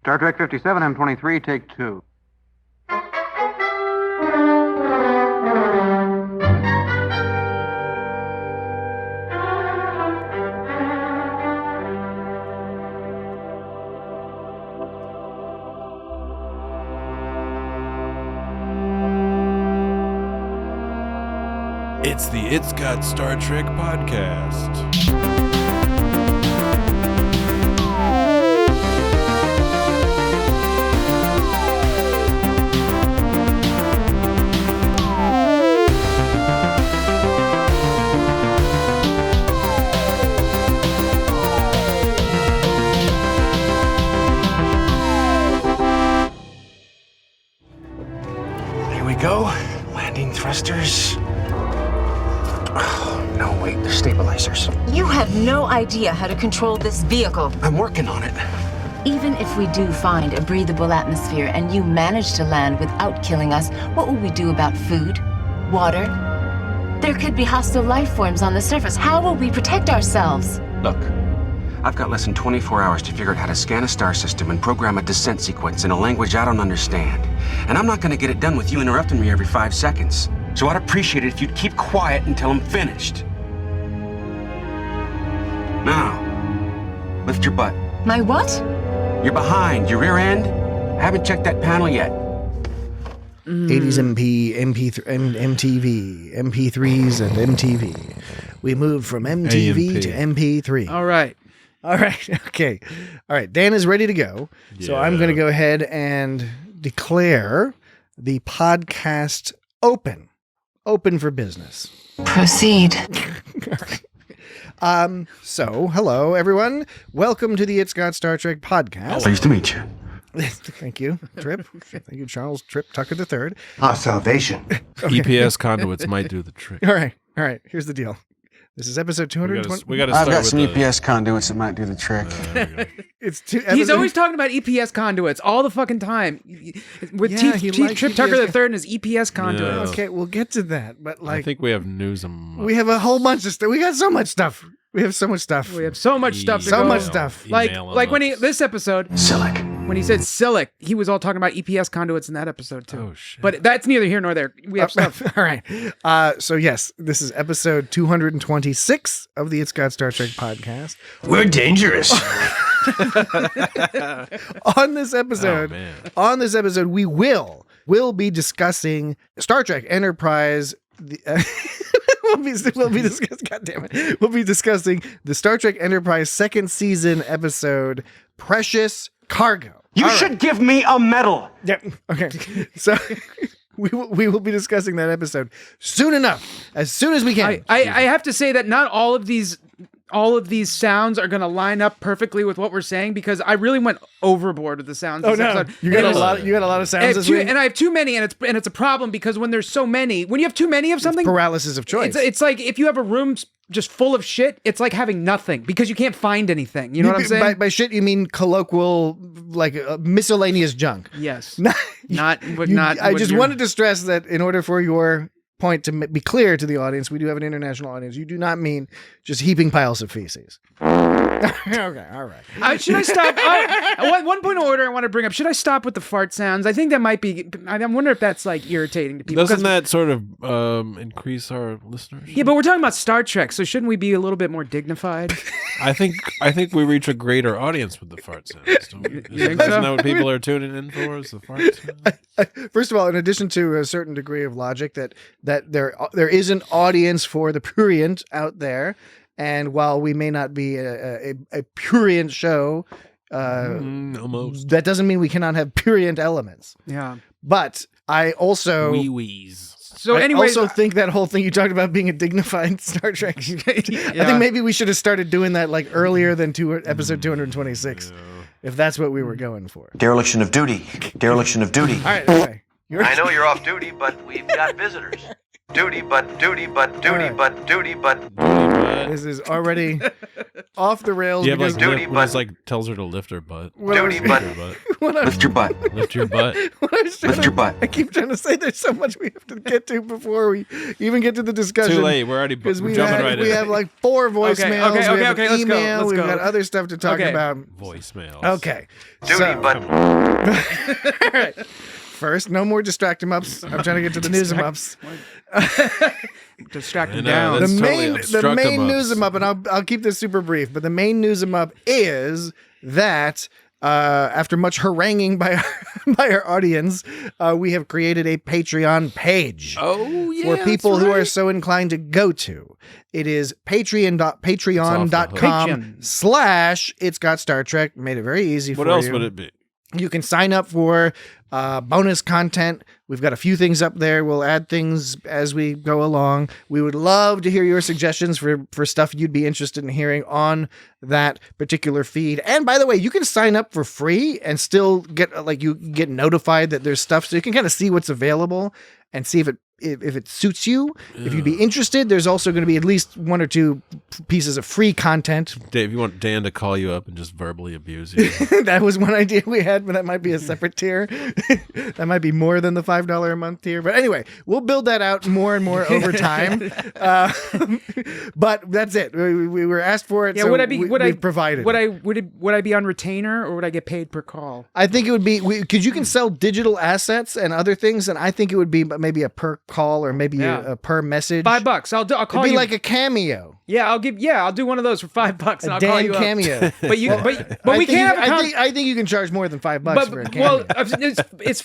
Star Trek 57, M23, take 2. It's the It's Got Star Trek podcast. Here we go. Landing thrusters. Oh, no, wait, they're stabilizers. You have no idea how to control this vehicle. I'm working on it. Even if we do find a breathable atmosphere and you manage to land without killing us, what will we do about food? Water? There could be hostile life forms on the surface. How will we protect ourselves? Look, I've got less than 24 hours to figure out how to scan a star system and program a descent sequence in a language I don't understand. And I'm not going to get it done with you interrupting me every 5 seconds. So I'd appreciate it if you'd keep quiet until I'm finished. Now, lift your butt. My what? You're behind. Your rear end? I haven't checked that panel yet. 80s MP, MP3, MTV, MP3s, and MTV. We moved from MTV to MP3. All right. Okay. All right. Dan is ready to go. So I'm going to go ahead and declare the podcast open for business. Proceed. So hello everyone. Welcome to the It's Got Star Trek podcast. Pleased to meet you. Thank you, Trip. Thank you, Charles Trip Tucker III. Salvation. EPS conduits might do the trick. All right. Here's the deal. This is episode 220. We got to I've start got some with EPS conduits that might do the trick. It's two. He's always talking about EPS conduits all the fucking time. With he likes Trip Tucker EPS III and his EPS conduits. Yeah. Okay, we'll get to that. But I think we have news. we have a whole bunch of stuff. We got so much stuff. We have so much stuff. We have so much stuff to So go. much stuff. Like when this episode, Silic. when he said Silic, he was all talking about EPS conduits in that episode too. Oh, shit. But that's neither here nor there. We have stuff. All right. So yes, this is episode 226 of the It's Got Star Trek podcast. We're dangerous. On this episode, we will be discussing Star Trek Enterprise. We'll be discussing. God damn it! We'll be discussing the Star Trek Enterprise second season episode, Precious Cargo. You should give me a medal. Yeah. Okay. So we will be discussing that episode soon enough, as soon as we can. I have to say that not all of these sounds are going to line up perfectly with what we're saying, because I really went overboard with the sounds. Oh this no! episode. You got a lot. You got a lot of sounds this week. And I have too many, and it's a problem, because when there's so many, when you have too many of something, Paralysis of choice. it's like if you have a room just full of shit, it's like having nothing, because you can't find anything. You know what I'm saying? By shit, you mean colloquial, like miscellaneous junk. Yes. Not. I just you're- wanted to stress that in order for your point to be clear to the audience, we do have an international audience. You do not mean just heaping piles of feces. Okay, all right. Should I stop? One point of order I want to bring up. Should I stop with the fart sounds? I think that might be. I wonder if that's like irritating to people. Doesn't that sort of increase our listeners? Yeah, but we're talking about Star Trek, so shouldn't we be a little bit more dignified? I think we reach a greater audience with the fart sounds. Don't we? Isn't that what people are tuning in for? Is the fart sounds? First of all, in addition to a certain degree of logic that there is an audience for the prurient out there, and while we may not be a prurient show, almost, that doesn't mean we cannot have prurient elements. Yeah. But I also Wee-wees. So I anyway, also think that whole thing you talked about being a dignified Star Trek. I think maybe we should have started doing that like earlier than episode 226, if that's what we were going for. Dereliction of duty. Dereliction of duty. All right. Okay. I know you're off duty, but we've got visitors. Duty butt, duty butt, duty Alright. butt, duty butt. This is already off the rails. Do you have like because Duty when it's butt. like tells her to lift her butt? what I was- Duty butt. Lift your butt. what I was- Lift your butt. Lift your butt. what I was trying Lift to- your butt. I keep trying to say there's so much we have to get to before we even get to the discussion. Too late. We're already Because we're we jumping have, right we in. have like 4 voicemails. okay, we have an let's go, email. let's We've go. got other stuff to talk Okay. about. Voicemails. Okay. Duty So, butt. all right. First, no more distract 'em ups. I'm trying to get to the news 'em ups. Distract I him know, down. that's The totally main obstruct 'em news ups. 'em up, and I'll keep this super brief. But the main news 'em up is that after much haranguing by our audience, we have created a Patreon page. Oh yeah. For people that's who are right. so inclined to go to. It is patreon.com Patreon. / It's Got Star Trek. Made it very easy for What you. else would it be? You can sign up for bonus content. We've got a few things up there. We'll add things as we go along. We would love to hear your suggestions for stuff you'd be interested in hearing on that particular feed. And by the way, you can sign up for free and still get you get notified that there's stuff, so you can kind of see what's available and see if it suits you. If you'd be interested, there's also going to be at least 1 or 2 pieces of free content. Dave, you want Dan to call you up and just verbally abuse you? That was one idea we had, but that might be a separate tier. That might be more than the $5 a month tier. But anyway, we'll build that out more and more over time. But that's it. We were asked for it. Yeah, so would I be? we've Would I provided? Would I be on retainer or would I get paid per call? I think it would be because you can sell digital assets and other things, and I think it would be maybe a per call or maybe Yeah. a per message. $5. I'll call It'd be you. like a cameo. I'll do one of those for $5 and A I'll call Dan you up. cameo. But you, but I we think can't you- have a con- I think you can charge more than $5 but, for a cameo.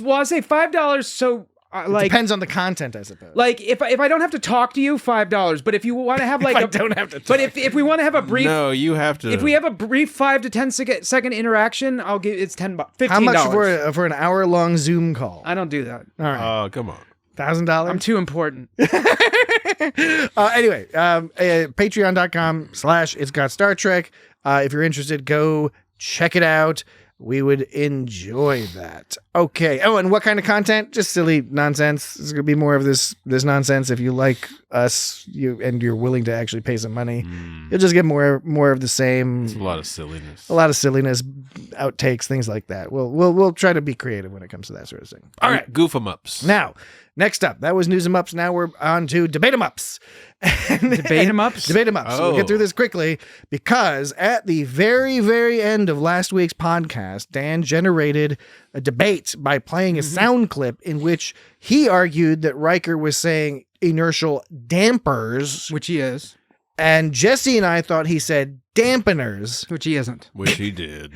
well, I'll say $5. So like Depends on the content, I suppose. like if I don't have to talk to you, $5. But if you want to have like I don't have to. but if we want to have a brief. No, you have to. If we have a brief 5 to 10 second interaction, I'll give it's $10, $15. How much for an hour long Zoom call? I don't do that. All right, Oh, come on. $1,000. I'm too important. Anyway, patreon.com / It's Got Star Trek. If you're interested, go check it out. We would enjoy that. Okay. Oh, and what kind of content? Just silly nonsense. There's going to be more of this nonsense. If you like us, you're willing to actually pay some money, you'll just get more of the same. It's a lot of silliness. A lot of silliness, outtakes, things like that. We'll try to be creative when it comes to that sort of thing. All right, goof 'em ups. Now, next up, that was News 'em Ups. Now we're on to Debate 'em Ups. Debate 'em ups? Debate 'em Ups. We'll get through this quickly because at the very, very end of last week's podcast, Dan generated a debate by playing a sound clip in which he argued that Riker was saying inertial dampers, Which he is. and Jesse and I thought he said dampeners, Which he isn't. Which he did.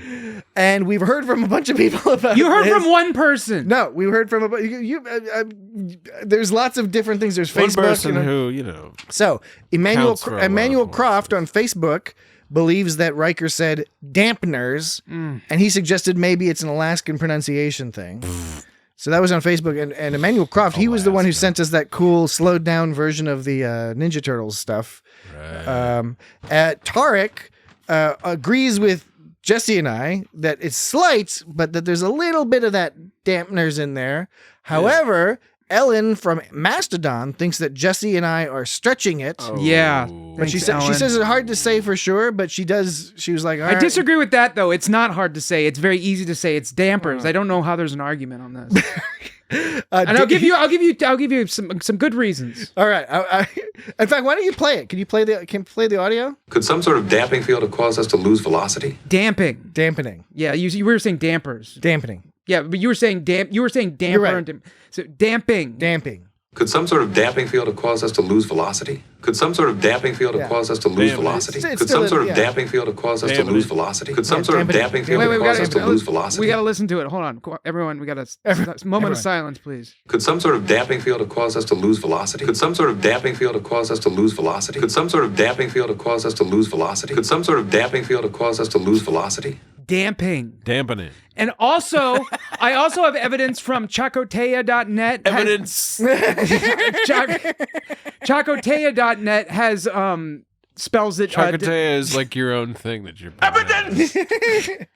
and we've heard from a bunch of people about You heard this. from one person. No, we heard from there's lots of different things. There's One Facebook. person you know. who, you know. So Emmanuel Counts for a lot of Emmanuel points. Croft on Facebook believes that Riker said dampeners, and he suggested maybe it's an Alaskan pronunciation thing. So that was on Facebook, and Emmanuel Croft, he was the one who Alaska. sent us that cool slowed down version of the Ninja Turtles stuff. Right. Tarek agrees with Jesse and I that it's slight, but that there's a little bit of that dampeners in there. However, Ellen from Mastodon thinks that Jesse and I are stretching it. Yeah. But she Thanks, says Ellen. it's hard to say for sure, but she was like, all I right. disagree with that though. It's not hard to say. It's very easy to say. It's dampers. I don't know how there's an argument on this. And I'll give you some good reasons. All right. In fact, why don't you play it? Can you play the audio? Could some sort of damping field have caused us to lose velocity? Damping. Dampening. Yeah, you were saying dampers. Dampening. Yeah, but you were saying damper. You're right. And so damping. Damping. Could some sort of damping field have caused us to lose velocity? Could some sort of damping field have Yeah. caused us to lose Damn it. velocity? It's Could still some in- sort of yeah. damping field have caused us to Damn it. lose velocity? Could some Yeah, sort of dampening. damping field Wait, have we caused us to lose velocity? we gotta listen to it. Hold on, everyone. We gotta moment everyone. of silence, please. Could some sort of damping field have caused us to lose velocity? Could some sort of damping field have caused us to lose velocity? Could some sort of damping field have caused us to lose velocity? Could some sort of damping field have caused us to lose velocity? Damping. Dampening. And also, I also have evidence from chakotea.net. Evidence. Chakotea.net has spells that Chakotay is like your own thing that you're.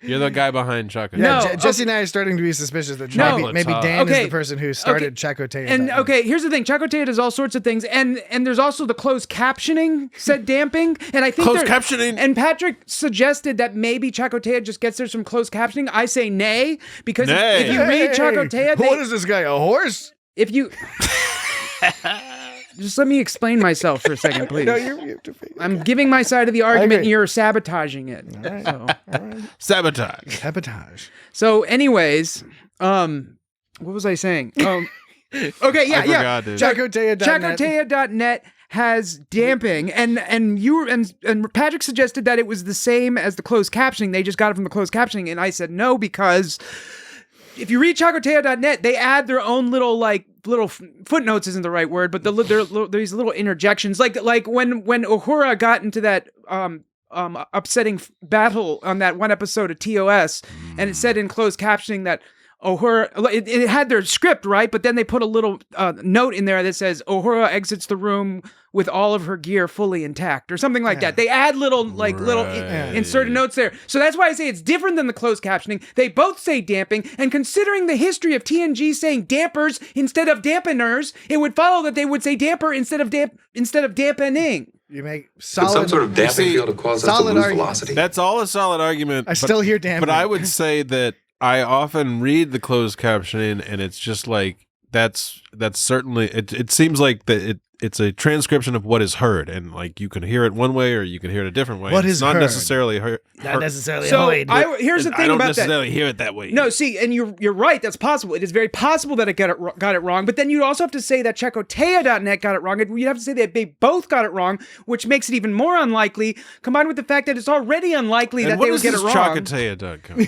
You're the guy behind Chakotay. Yeah, No, Jesse and I are starting to be suspicious that maybe Top. Dan Okay. is the person who started Chakotay. And okay, here's the thing: Chakotay does all sorts of things, and there's also the closed captioning said damping, and I think Closed captioning. And Patrick suggested that maybe Chakotay just gets there from closed captioning. I say nay because Nay. if you read Chakotay, what is this guy? A horse? if you just let me explain myself for a second, please. No, you have to. I'm giving my side of the argument, agree. and you're sabotaging it. So. Sabotage. Sabotage. So, anyways, what was I saying? Okay, yeah. forgot, dude. Chakotay.net. Chakotay.net has damping, and Patrick suggested that it was the same as the closed captioning. They just got it from the closed captioning, and I said no because if you read Chakotay.net, they add their own little footnotes isn't the right word, but these little interjections, like when Uhura got into that upsetting battle on that one episode of TOS, and it said in closed captioning that Uhura, it had their script, right? But then they put a little note in there that says Uhura exits the room with all of her gear fully intact or something like that. They add little inserted notes there. So that's why I say it's different than the closed captioning. They both say damping, and considering the history of TNG saying dampers instead of dampeners, it would follow that they would say damper instead of dampening. You make Could solid. some sort of damping field have caused us to solid lose argument. velocity? That's all a solid argument. I still hear damping. But I would say that I often read the closed captioning, and it's just like that's certainly it seems like that it's a transcription of what is heard, and like you can hear it one way or you can hear it a different way. What It's is not heard? necessarily heard. Not necessarily. So Hoid. here's the thing I don't about that. necessarily hear it that way. No, see, and you're right. That's possible. It is very possible that it got it wrong. But then you'd also have to say that Chakotay.net got it wrong. And you'd have to say that they both got it wrong, which makes it even more unlikely. Combined with the fact that it's already unlikely And that what they would is get it this wrong. Chakotay.com?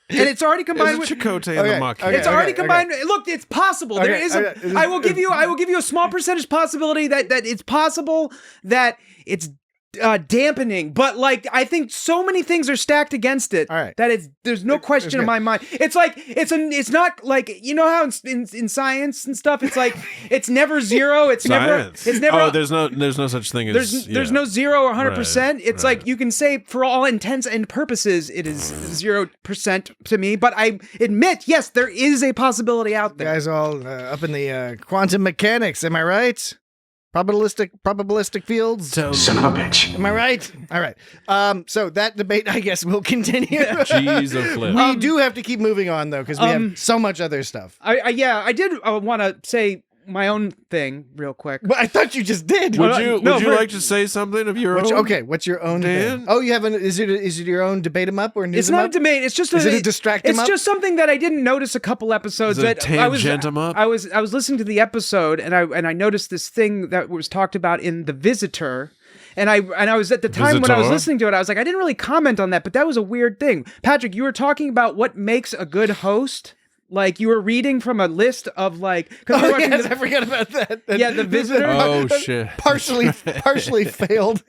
And it's already combined with. It's Chakotay and the Mach. okay. It's already combined. Look, it's possible. There Okay, is. okay. I will give you a small percentage possibility that it's possible that it's dampening, but like I think so many things are stacked against it. All right. That there's no question in my mind. It's like it's not like you know how in science and stuff. It's like it's never zero. It's Science. never. Oh, there's no such thing as There's no 0 or 100%. Right, It's right. like you can say for all intents and purposes it is 0% to me, but I admit yes, there is a possibility out You there. guys all up in the quantum mechanics, am I right? Probabilistic fields. Son of a bitch. Am I right? All right. So that debate, I guess, will continue. Jeez of flip. We do have to keep moving on though, because we have so much other stuff. I did want to say my own thing real quick. But I thought you just did. Would you No, like to say something of your own? Okay, what's your own Dan? thing? Oh, you have an? Is it your own debate 'em up or news It's 'em not up? a debate. It's just Is it a distract 'em It's up? just something that I didn't notice a couple episodes. Is it that a I was tangent-em up? I was listening to the episode and I noticed this thing that was talked about in The Visitor. And I was at the time when I was Visitor? listening to it, I was like, I didn't really comment on that, but that was a weird thing. Patrick, you were talking about what makes a good host. Like you were reading from a list of like. Oh, yes, I forgot about that. Yeah, The Visitor. Oh shit! partially failed.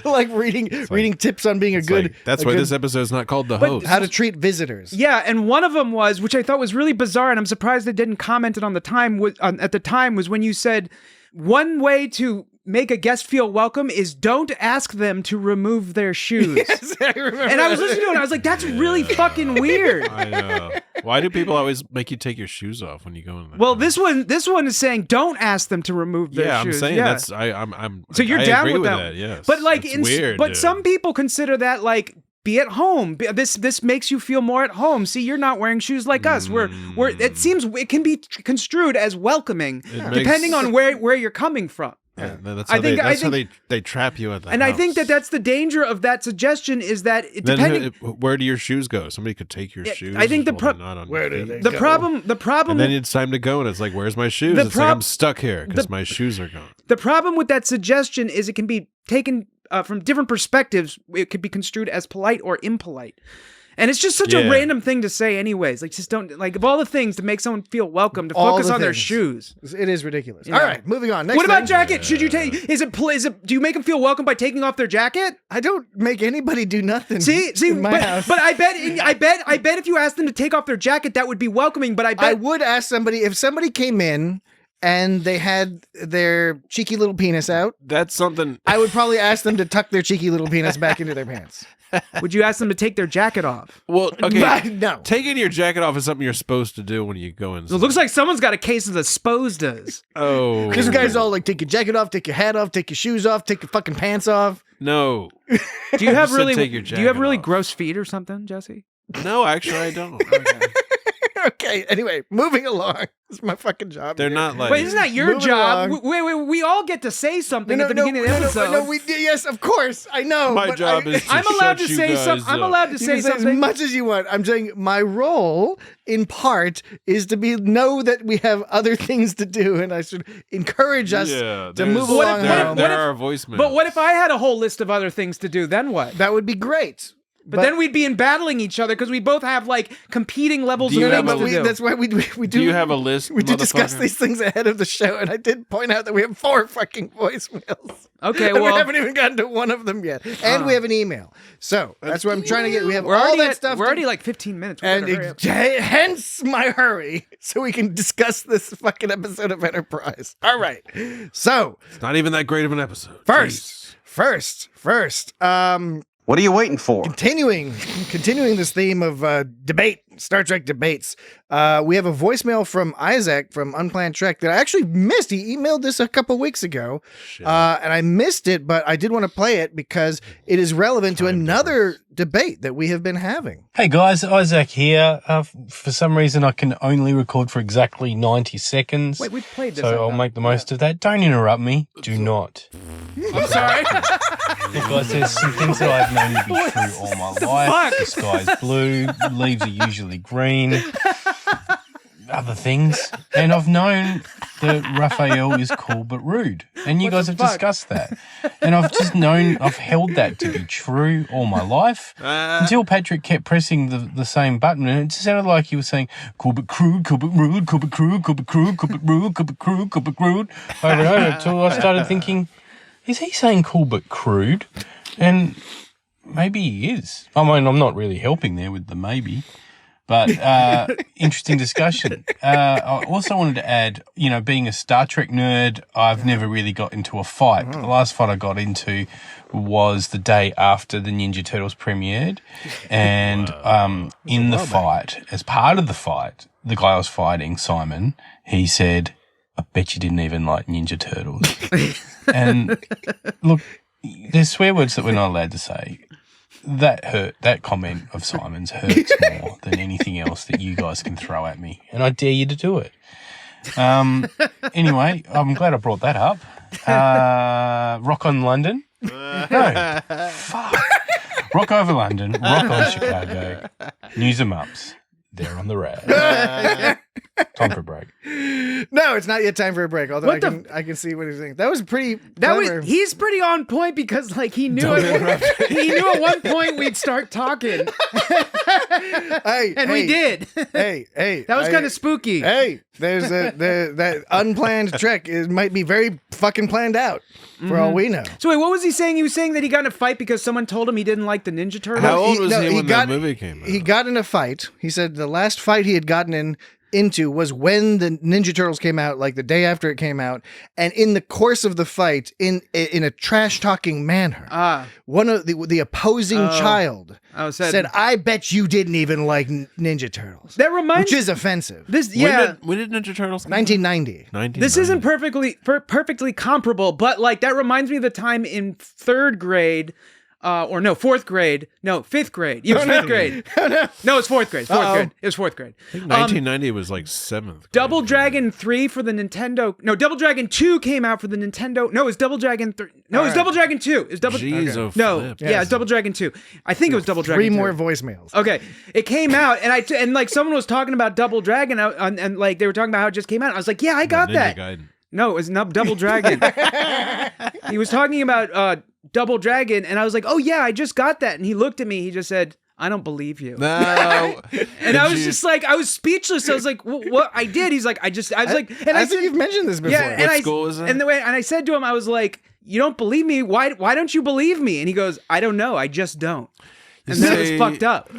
Like reading tips on being a It's good. like, that's a why good- this episode's not called The Host. How to treat visitors. Yeah, and one of them was, which I thought was really bizarre, and I'm surprised they didn't comment it on the time. At the time, was when you said one way to make a guest feel welcome is don't ask them to remove their shoes. Yes, I remember. And I was listening to it, and I was like, that's really fucking weird. I know. Why do people always make you take your shoes off when you go in there? Well, this one is saying don't ask them to remove their yeah, shoes. I'm saying Yeah. that's I'm. So you're I down agree with that? that? Yes. But like, it's weird. but dude. some people consider that like. Be at home. This makes you feel more at home. See, you're not wearing shoes like us. We're it seems it can be construed as welcoming, depending on where you're coming from. Yeah, that's I how think- how they trap you at the And house. I think that's the danger of that suggestion is that it, Then depending. where do your shoes go? Somebody could take your shoes. I think the while they're not on Where your do feet. they The problem. And then it's time to go, and it's like, where's my shoes? The It's like I'm stuck here because my shoes are gone. The problem with that suggestion is it can be taken from different perspectives. It could be construed as polite or impolite. And it's just such a Yeah. random thing to say anyways. Like, just don't, like, of all the things to make someone feel welcome, to All focus the on their things. shoes. It is ridiculous. Yeah. All right, moving on. Next What about thing. jacket? Should you take, is it, do you make them feel welcome by taking off their jacket? I don't make anybody do nothing. See, in my house. but I bet if you asked them to take off their jacket, that would be welcoming, but I bet. I would ask somebody if somebody came in and they had their cheeky little penis out, That's something. I would probably ask them to tuck their cheeky little penis back into their pants. Would you ask them to take their jacket off? Well, okay. But no. Taking your jacket off is something you're supposed to do when you go inside. It looks like someone's got a case of the Sposdas. Oh. This guy's all like, take your jacket off, take your hat off, take your shoes off, take your fucking pants off. No. Do you have said really? take your Do you have jacket really off. gross feet or something, Jesse? No, actually, I don't. Okay, anyway, moving along. This is my fucking job. They're here. not like. Wait, isn't that your Moving job? along. Wait, we all get to say something at the beginning of the episode. Yes, of course, I know. My but job is to I'm allowed shut to you say guys something. I'm up. allowed to You say can say as something. much as you want. I'm saying my role, in part, is to know that we have other things to do, and I should encourage us Yeah, to move What along. if- our own. There are voicemails. But what if I had a whole list of other things to do? Then what? That would be great. But then we'd be in battling each other because we both have like competing levels Do you of have things a- to do. that's why we do. Do you have a list? We did discuss motherfucker? these things ahead of the show, and I did point out that we have 4 fucking voicemails. Okay, And we well, haven't even gotten to one of them yet, and we have an email. So that's what I'm trying to get. We have we're all already that stuff. We're already like 15 minutes. We and better hurry up. hence my hurry, so we can discuss this fucking episode of Enterprise. All right. So It's not even that great of an episode. first. What are you waiting for? Continuing this theme of debate, Star Trek debates, we have a voicemail from Isaac from Unplanned Trek that I actually missed. He emailed this a couple weeks ago, and I missed it, but I did want to play it because it is relevant to another debate that we have been having. Hey guys, Isaac here. For some reason, I can only record for exactly 90 seconds. Wait, we've played this. So I'll make the most of that. Don't interrupt me. Do not. I'm sorry. Look, guys, there's some things that I've known to be true all my life. The sky's blue, leaves are usually green, other things. And I've known that Raphael is cool but rude. And you guys have discussed that. And I've just known, I've held that to be true all my life until Patrick kept pressing the same button. And it just sounded like he was saying, cool but crude, cool but rude, cool but crude, cool but crude, cool but rude, cool but crude, cool but crude, over and over until I started thinking, is he saying cool but crude? And maybe he is. I mean, I'm not really helping there with the maybe. But interesting discussion. I also wanted to add, being a Star Trek nerd, I've never really got into a fight. The last fight I got into was the day after the Ninja Turtles premiered. And in the fight, as part of the fight, the guy I was fighting, Simon, he said, I bet you didn't even like Ninja Turtles. And look, there's swear words that we're not allowed to say. That hurt. That comment of Simon's hurts more than anything else that you guys can throw at me, and I dare you to do it. Anyway, I'm glad I brought that up. Rock on London. No, fuck. Rock over London. Rock on Chicago. News 'em ups. They're on the rad. Time for a break. No, it's not yet time for a break. Although I can see what he's saying. That was pretty. He's pretty on point because like he knew at one point we'd start talking. We did. Hey, that was kind of spooky. Hey, there's that unplanned trek. It might be very fucking planned out for all we know. So wait, what was he saying? He was saying that he got in a fight because someone told him he didn't like the Ninja Turtles. How old was he when that movie came out? He got in a fight. He said the last fight he had gotten into was when the Ninja Turtles came out, like the day after it came out, and in the course of the fight, in a trash talking manner, one of the opposing child said, "I bet you didn't even like Ninja Turtles." That reminds, which is offensive. This, when did Ninja Turtles come out? 1990. This isn't perfectly comparable, but like that reminds me of the time in third grade. Fourth grade. No, fifth grade. Yeah, it was fifth grade. No, it's fourth grade. Grade. It was fourth grade. I think 1990 was like 7th. Double Dragon 3 for the Nintendo. No, Double Dragon 2 came out for the Nintendo. No, it was Double Dragon 3. No, it was Double Dragon 2. It's Double. No, yeah, it's Double Dragon 2. I think it was Double Dragon 2. 3 more voicemails. Okay, it came out, and like someone was talking about Double Dragon, and like they were talking about how it just came out. I was like, yeah, I got that. No, it was not Double Dragon. He was talking about Double Dragon, and I was like, oh yeah, I just got that. And he looked at me, he just said, I don't believe you. No. And I was just like, I was speechless. I was like, what? I did. He's like, I was like, and I think you've mentioned this before. Yeah, what school is that? And I said to him, I was like, you don't believe me? Why don't you believe me? And he goes, I don't know. I just don't. And that was fucked up.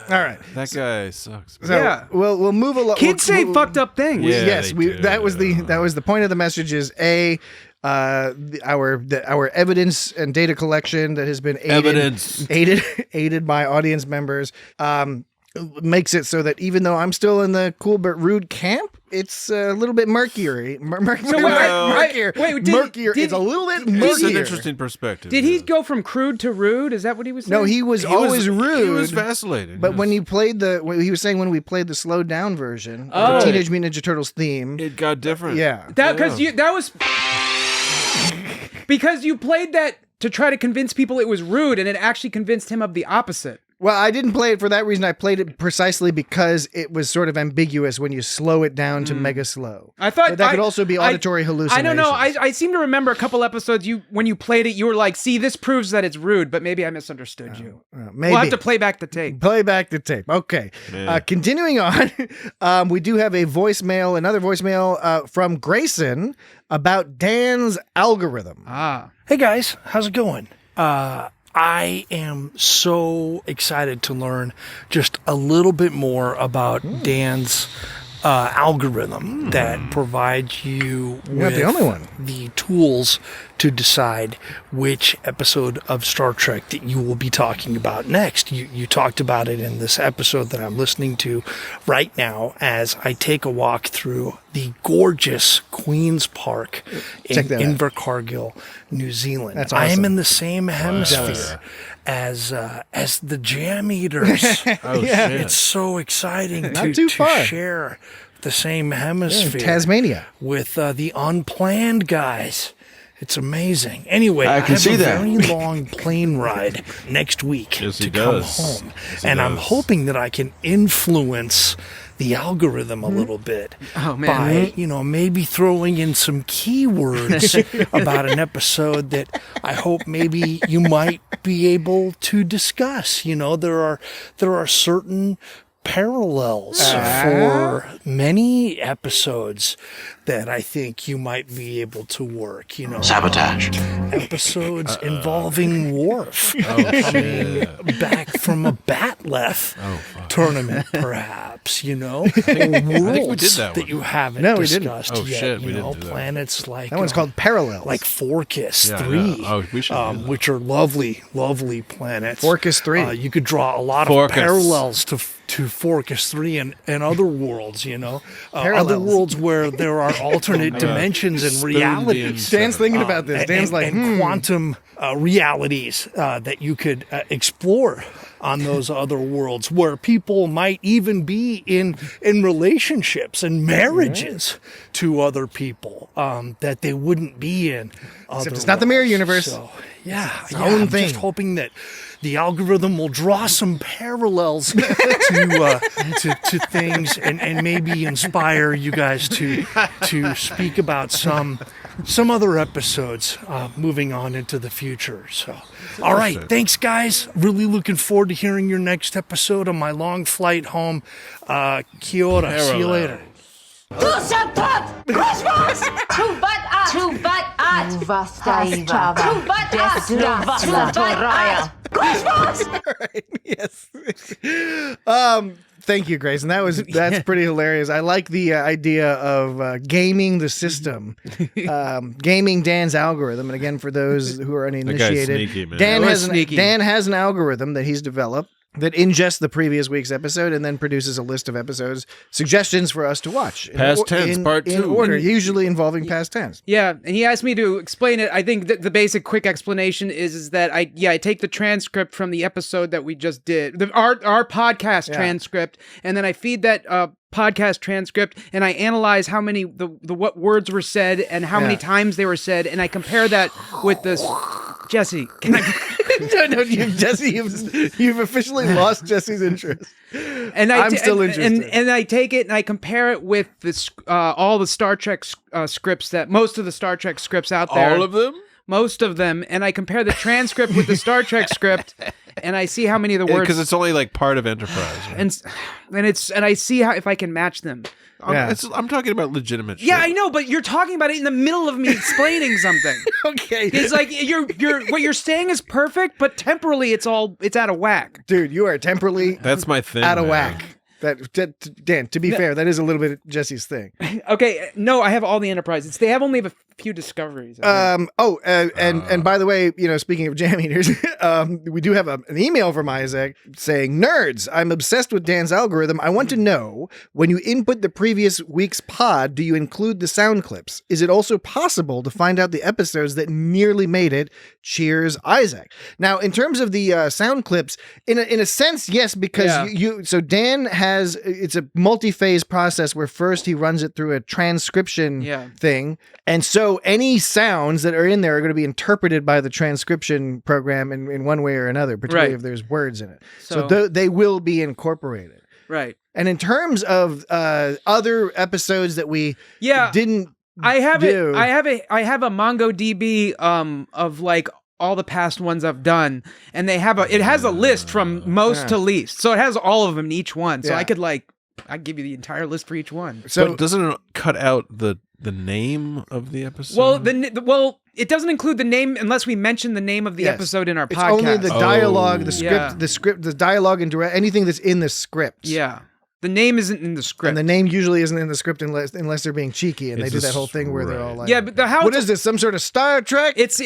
All right. That guy sucks. So Yeah. we'll move along. Kids say fucked up things. Yeah, Yes, they do. that was the point of the message is our evidence and data collection that has been aided by audience members makes it so that even though I'm still in the cool but rude camp, it's a little bit murkier. Murkier. It's a little bit murkier. It's an interesting perspective. Did he go from crude to rude? Is that what he was saying? No, he was always rude. He was vacillating. But yes. when you played he was saying when we played the slowed down version Oh. of the Teenage Mutant Ninja Turtles theme, it got different. yeah. Because you played that to try to convince people it was rude, and it actually convinced him of the opposite. Well, I didn't play it for that reason. I played it precisely because it was sort of ambiguous when you slow it down to mega slow. I thought but that could also be auditory hallucinations. I don't know. I seem to remember a couple episodes when you played it, you were like, "See, this proves that it's rude," but maybe I misunderstood you. Maybe. We'll have to play back the tape. Play back the tape. Okay. Continuing on, we do have another voicemail from Grayson about Dan's algorithm. Hey guys, how's it going? I am so excited to learn just a little bit more about Dan's algorithm that provides you You're not the only one. the tools to decide which episode of Star Trek that you will be talking about next. You talked about it in this episode that I'm listening to right now as I take a walk through the gorgeous Queen's Park in Invercargill, New Zealand. That's I am awesome. in the same hemisphere as the Jam Eaters. Shit. It's so exciting to share the same hemisphere. Tasmania. With the Unplanned guys. It's amazing. Anyway, I can have see a that. very long plane ride next week to come home. And I'm hoping that I can influence the algorithm a little bit by, maybe throwing in some keywords about an episode that I hope maybe you might be able to discuss. There are certain parallels for many episodes that I think you might be able to work, Sabotage. Episodes involving Worf coming back from a Batleth tournament, perhaps, or worlds we did that you haven't No, we didn't. discussed yet. Shit, we didn't do that. Planets like That one's called Parallels. like Forcus Yeah, 3, yeah. Oh, we should do that. which are lovely, lovely planets. Forcus 3. You could draw a lot of Forcus. parallels to Forcus 3 and other worlds, other Parallels. worlds where there are alternate dimensions and realities. Dan's thinking about this. Dan's and quantum realities that you could explore on those other worlds where people might even be in relationships and marriages to other people that they wouldn't be in. Except it's not the mirror universe. So, yeah, own I'm thing. just hoping that the algorithm will draw some parallels to things and maybe inspire you guys to speak about some other episodes moving on into the future. So, all right, thanks guys. Really looking forward to hearing your next episode on my long flight home. Kia ora. See you later. Yes. Thank you, Grayson. That's pretty hilarious. I like the idea of gaming the system, gaming Dan's algorithm. And again, for those who are uninitiated, sneaky, man. Dan That was has an algorithm that he's developed that ingests the previous week's episode and then produces a list of episodes, suggestions for us to watch. Past tense, part in 2. order, usually involving past tense. Yeah, and he asked me to explain it. I think that the basic quick explanation is that I take the transcript from the episode that we just did, our podcast transcript, and then I feed that podcast transcript and I analyze how many what words were said and how many times they were said, and I compare that with this. Jesse, can I? No, you've officially lost Jesse's interest. And I'm still interested. And I take it and I compare it with this all the Star Trek scripts most of the Star Trek scripts out there. All of them? Most of them, and I compare the transcript with the Star Trek script, and I see how many of the words because it's only like part of Enterprise, right? and I see how if I can match them. I'm talking about legitimate shit. Yeah, I know, but you're talking about it in the middle of me explaining something. Okay. It's like you're what you're saying is perfect, but temporally it's out of whack. Dude, you are temporally that's my thing. Out of man. whack. Dan, to be fair, that is a little bit Jesse's thing. Okay, no, I have all the Enterprises. They have only a few discoveries. And by the way, speaking of jam eaters, we do have an email from Isaac saying, "Nerds, I'm obsessed with Dan's algorithm. I want to know, when you input the previous week's pod, do you include the sound clips? Is it also possible to find out the episodes that nearly made it? Cheers, Isaac." Now, in terms of the sound clips, in a sense, yes, because so Dan it's a multi-phase process where first he runs it through a transcription thing, and so any sounds that are in there are going to be interpreted by the transcription program in one way or another, particularly if there's words in it. So they will be incorporated. Right. And in terms of other episodes that we didn't I have do, I have a MongoDB of like all the past ones I've done, and it has a list from most to least. So it has all of them in each one. So I could I'd give you the entire list for each one. So but doesn't it cut out the name of the episode? Well, it doesn't include the name unless we mention the name of the episode in our podcast. It's only the dialogue, the script, the dialogue and anything that's in the script. Yeah. The name isn't in the script. And the name usually isn't in the script unless they're being cheeky, and they do that whole thing where they're all like, "Yeah, but what is this? Some sort of Star Trek?" It's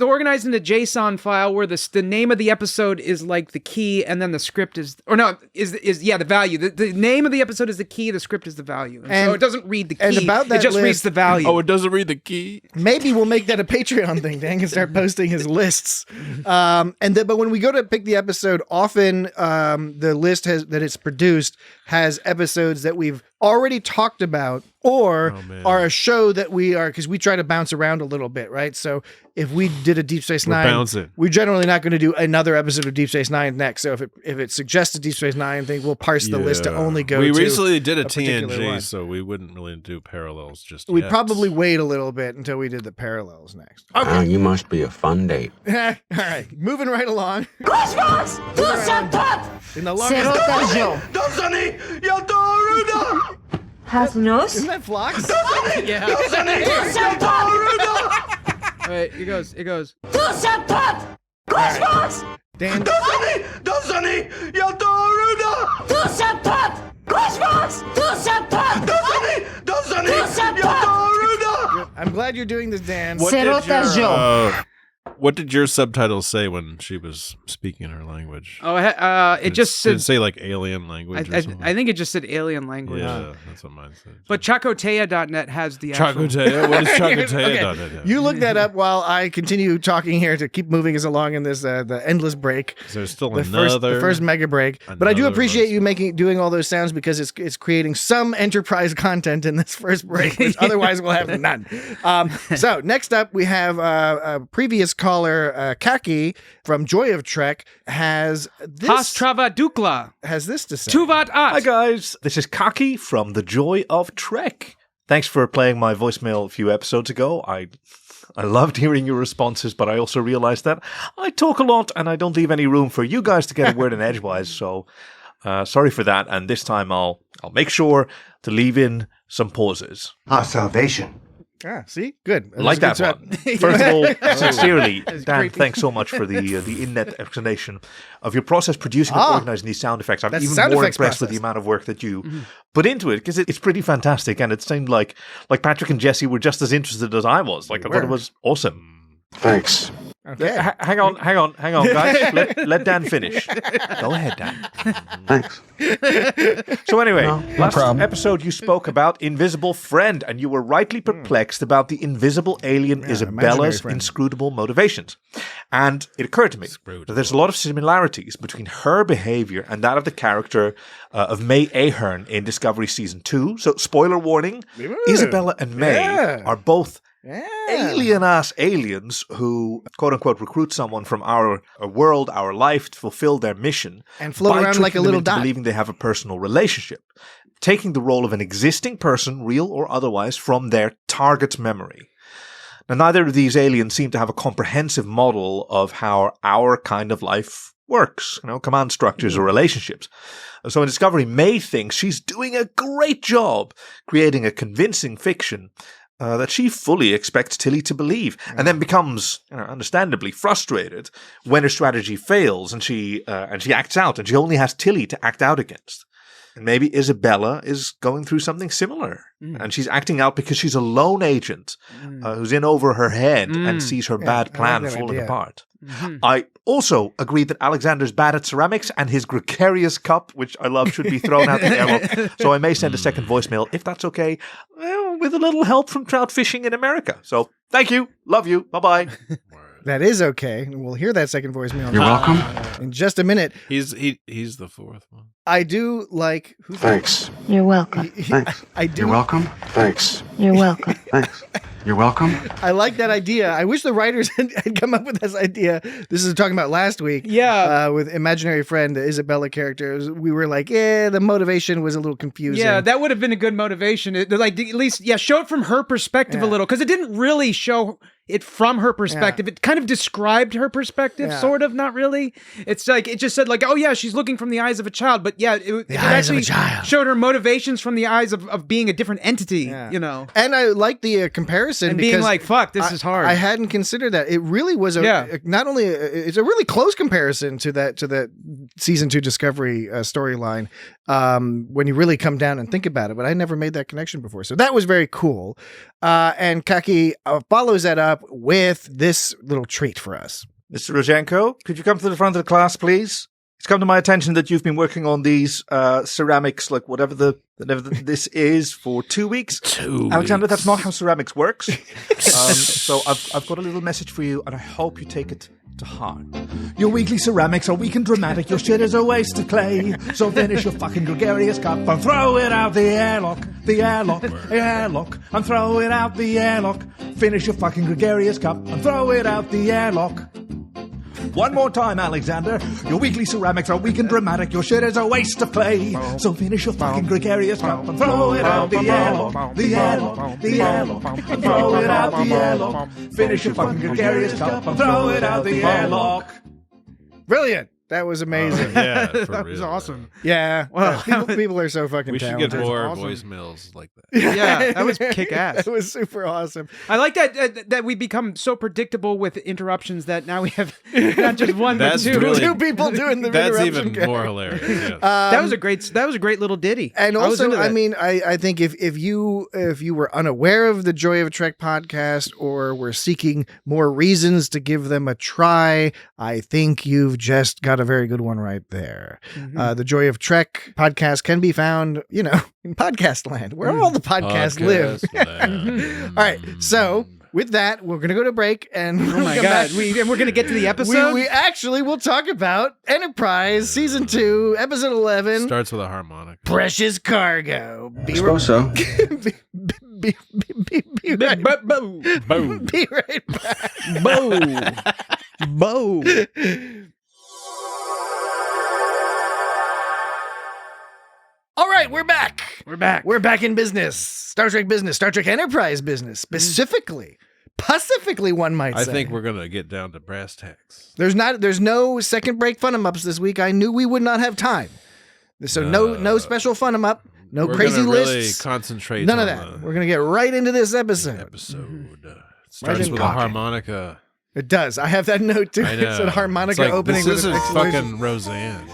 organized in a JSON file where the name of the episode is like the key, and then the script is the value. The name of the episode is the key, the script is the value. And so it doesn't read the key. And about that it just reads the value. Oh, it doesn't read the key. Maybe we'll make that a Patreon thing. Dan can start posting his lists. But when we go to pick the episode, often the list that it's produced has episodes that we've already talked about or are a show that because we try to bounce around a little bit, right? So if we did a Deep Space Nine, we're generally not going to do another episode of Deep Space Nine next. So if it suggests a Deep Space Nine thing, we'll parse the list to only go we to recently did a TNG one. So we wouldn't really do parallels just We'd yet. probably wait a little bit until we did the parallels next. Okay. You must be a fun date. All right, moving right along. Cosmos! Tu Serpent! In the longest... Hasnos? Isn't that Phlox? Yeah. Wait, it goes. Tu Serpent! Cosmos! Dan. Tu Serpent! Cosmos! Tu Serpent! Tu Serpent! I'm glad you're doing this, Dan. What did your subtitles say when she was speaking her language? Oh, it just said... Did it say like alien language or something? I think it just said alien language. Yeah, that's what mine said. But Chakotea.net has the actual... Chakotea? What is Chakotea.net? Okay. You look that up while I continue talking here to keep moving us along in this the endless break. There's still the first mega break. But I do appreciate you doing all those sounds because it's creating some Enterprise content in this first break, which otherwise we'll have none. So next up we have a previous caller, Kaki from Joy of Trek has this. Hastrava Dukla has this to say. Tuvat At. Hi guys, this is Kaki from The Joy of Trek. Thanks for playing my voicemail a few episodes ago. I loved hearing your responses, but I also realized that I talk a lot and I don't leave any room for you guys to get a word in edgewise. So sorry for that. And this time I'll make sure to leave in some pauses. Our salvation. Ah, see? Good. Like that one. First of all, sincerely, Dan, thanks so much for the in-net explanation of your process producing and organizing these sound effects. I'm even more impressed with the amount of work that you put into it, because it's pretty fantastic, and it seemed like Patrick and Jesse were just as interested as I was. I thought it was awesome. Thanks. Okay. Hang on, guys. Let Dan finish. Go ahead, Dan. Thanks. So anyway, last episode you spoke about Invisible Friend, and you were rightly perplexed about the invisible alien Isabella's inscrutable motivations. And it occurred to me that there's a lot of similarities between her behavior and that of the character of May Ahern in Discovery Season 2. So, spoiler warning, Isabella and May are both alien-ass aliens who, quote-unquote, recruit someone from our world, our life, to fulfill their mission. And float around like a little dot. Believing they have a personal relationship. Taking the role of an existing person, real or otherwise, from their target's memory. Now, neither of these aliens seem to have a comprehensive model of how our kind of life works, command structures or relationships. So in Discovery, May thinks she's doing a great job creating a convincing fiction that she fully expects Tilly to believe, and then becomes, understandably frustrated when her strategy fails and she acts out, and she only has Tilly to act out against. And maybe Isabella is going through something similar, and she's acting out because she's a lone agent who's in over her head and sees her bad plan falling apart. I also agree that Alexander's bad at ceramics, and his gregarious cup, which I love, should be thrown out the airlock. So I may send a second voicemail, if that's okay, with a little help from trout fishing in America. So thank you. Love you. Bye-bye. That is okay. We'll hear that second voicemail. You're welcome. In just a minute. He's the fourth one. I do like... Thanks. You're welcome. Thanks. I do. You're welcome. Thanks. You're welcome. Thanks. You're welcome. I like that idea. I wish the writers had come up with this idea. This is talking about last week. Yeah. With Imaginary Friend, the Isabella character. We were like, the motivation was a little confusing. Yeah, that would have been a good motivation. At least, show it from her perspective a little, because it didn't really show it from her perspective. It kind of described her perspective, sort of, not really. It's like, it just said like, oh yeah, she's looking from the eyes of a child, but it actually showed her motivations from the eyes of being a different entity, And I like the comparison. And being like, fuck, this is hard. I hadn't considered that. It really was not only, it's a really close comparison to that season 2 Discovery storyline when you really come down and think about it, but I never made that connection before. So that was very cool. And Kaki follows that up with this little treat for us. Mr. Rozhenko, could you come to the front of the class, please? It's come to my attention that you've been working on these ceramics, like whatever this is, for 2 weeks. Alexander, that's not how ceramics works. So I've got a little message for you, and I hope you take it to heart. Your weekly ceramics are weak and dramatic. Your shit is a waste of clay. So finish your fucking gregarious cup and throw it out the airlock, and throw it out the airlock. Finish your fucking gregarious cup and throw it out the airlock. One more time, Alexander. Your weekly ceramics are weak and dramatic. Your shit is a waste of clay. So finish your fucking gregarious cup and throw it out the airlock, and throw it out the airlock. Finish your fucking gregarious cup and throw it out the airlock. Brilliant. That was amazing. Yeah, that was awesome. Yeah. Well, people are so fucking talented. We should get more voicemails like that. Yeah, that was kick-ass. That was super awesome. I like that we become so predictable with interruptions that now we have not just one, but two. Two people doing the That's interruption. even more hilarious. Yes. That was a great little ditty. And also, I think if you were unaware of the Joy of Trek podcast or were seeking more reasons to give them a try, I think you've just got a very good one right there. The Joy of Trek podcast can be found, in podcast land, where all the podcasts live. All right, so with that, we're going to go to break, and oh my god, we're going to get to the episode. We actually will talk about Enterprise Season 2, Episode 11. Starts with a harmonic. Precious Cargo. I suppose so. Be right back. Bo. All right, we're back. We're back. We're back in business. Star Trek business. Star Trek Enterprise business. Specifically. Pacifically, one might say. I think we're going to get down to brass tacks. There's no second break fun-em-ups this week. I knew we would not have time. So no special fun-em-up. No crazy lists. Really concentrate None of that. We're going to get right into this episode. It starts with a harmonica. It does. I have that note too. I know. It's a harmonica it's like, opening. This with isn't fucking Roseanne.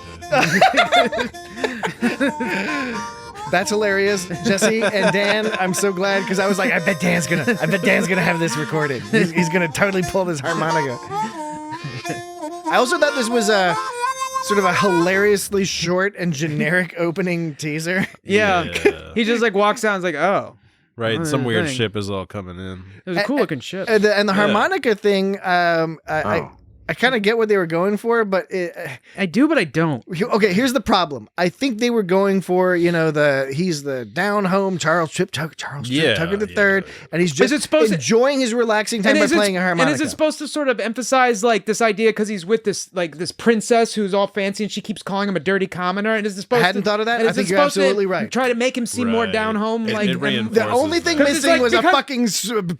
That's hilarious, Jesse and Dan. I'm so glad because I was like, I bet Dan's gonna have this recorded. He's gonna totally pull this harmonica. I also thought this was a sort of a hilariously short and generic opening teaser. Yeah. He just like walks down and is like, oh. Right, some weird ship is all coming in. It was a cool looking ship. And the harmonica thing, I kind of get what they were going for, but I do, but I don't. Okay, here's the problem. I think they were going for, he's the down home Charles Trip Tucker the third, and he's just enjoying his relaxing time by playing a harmonica. And is it supposed to sort of emphasize like this idea because he's with this princess who's all fancy and she keeps calling him a dirty commoner? And is it supposed? I hadn't thought of that. I think you're absolutely right. Try to make him seem more down home. The only thing missing was a fucking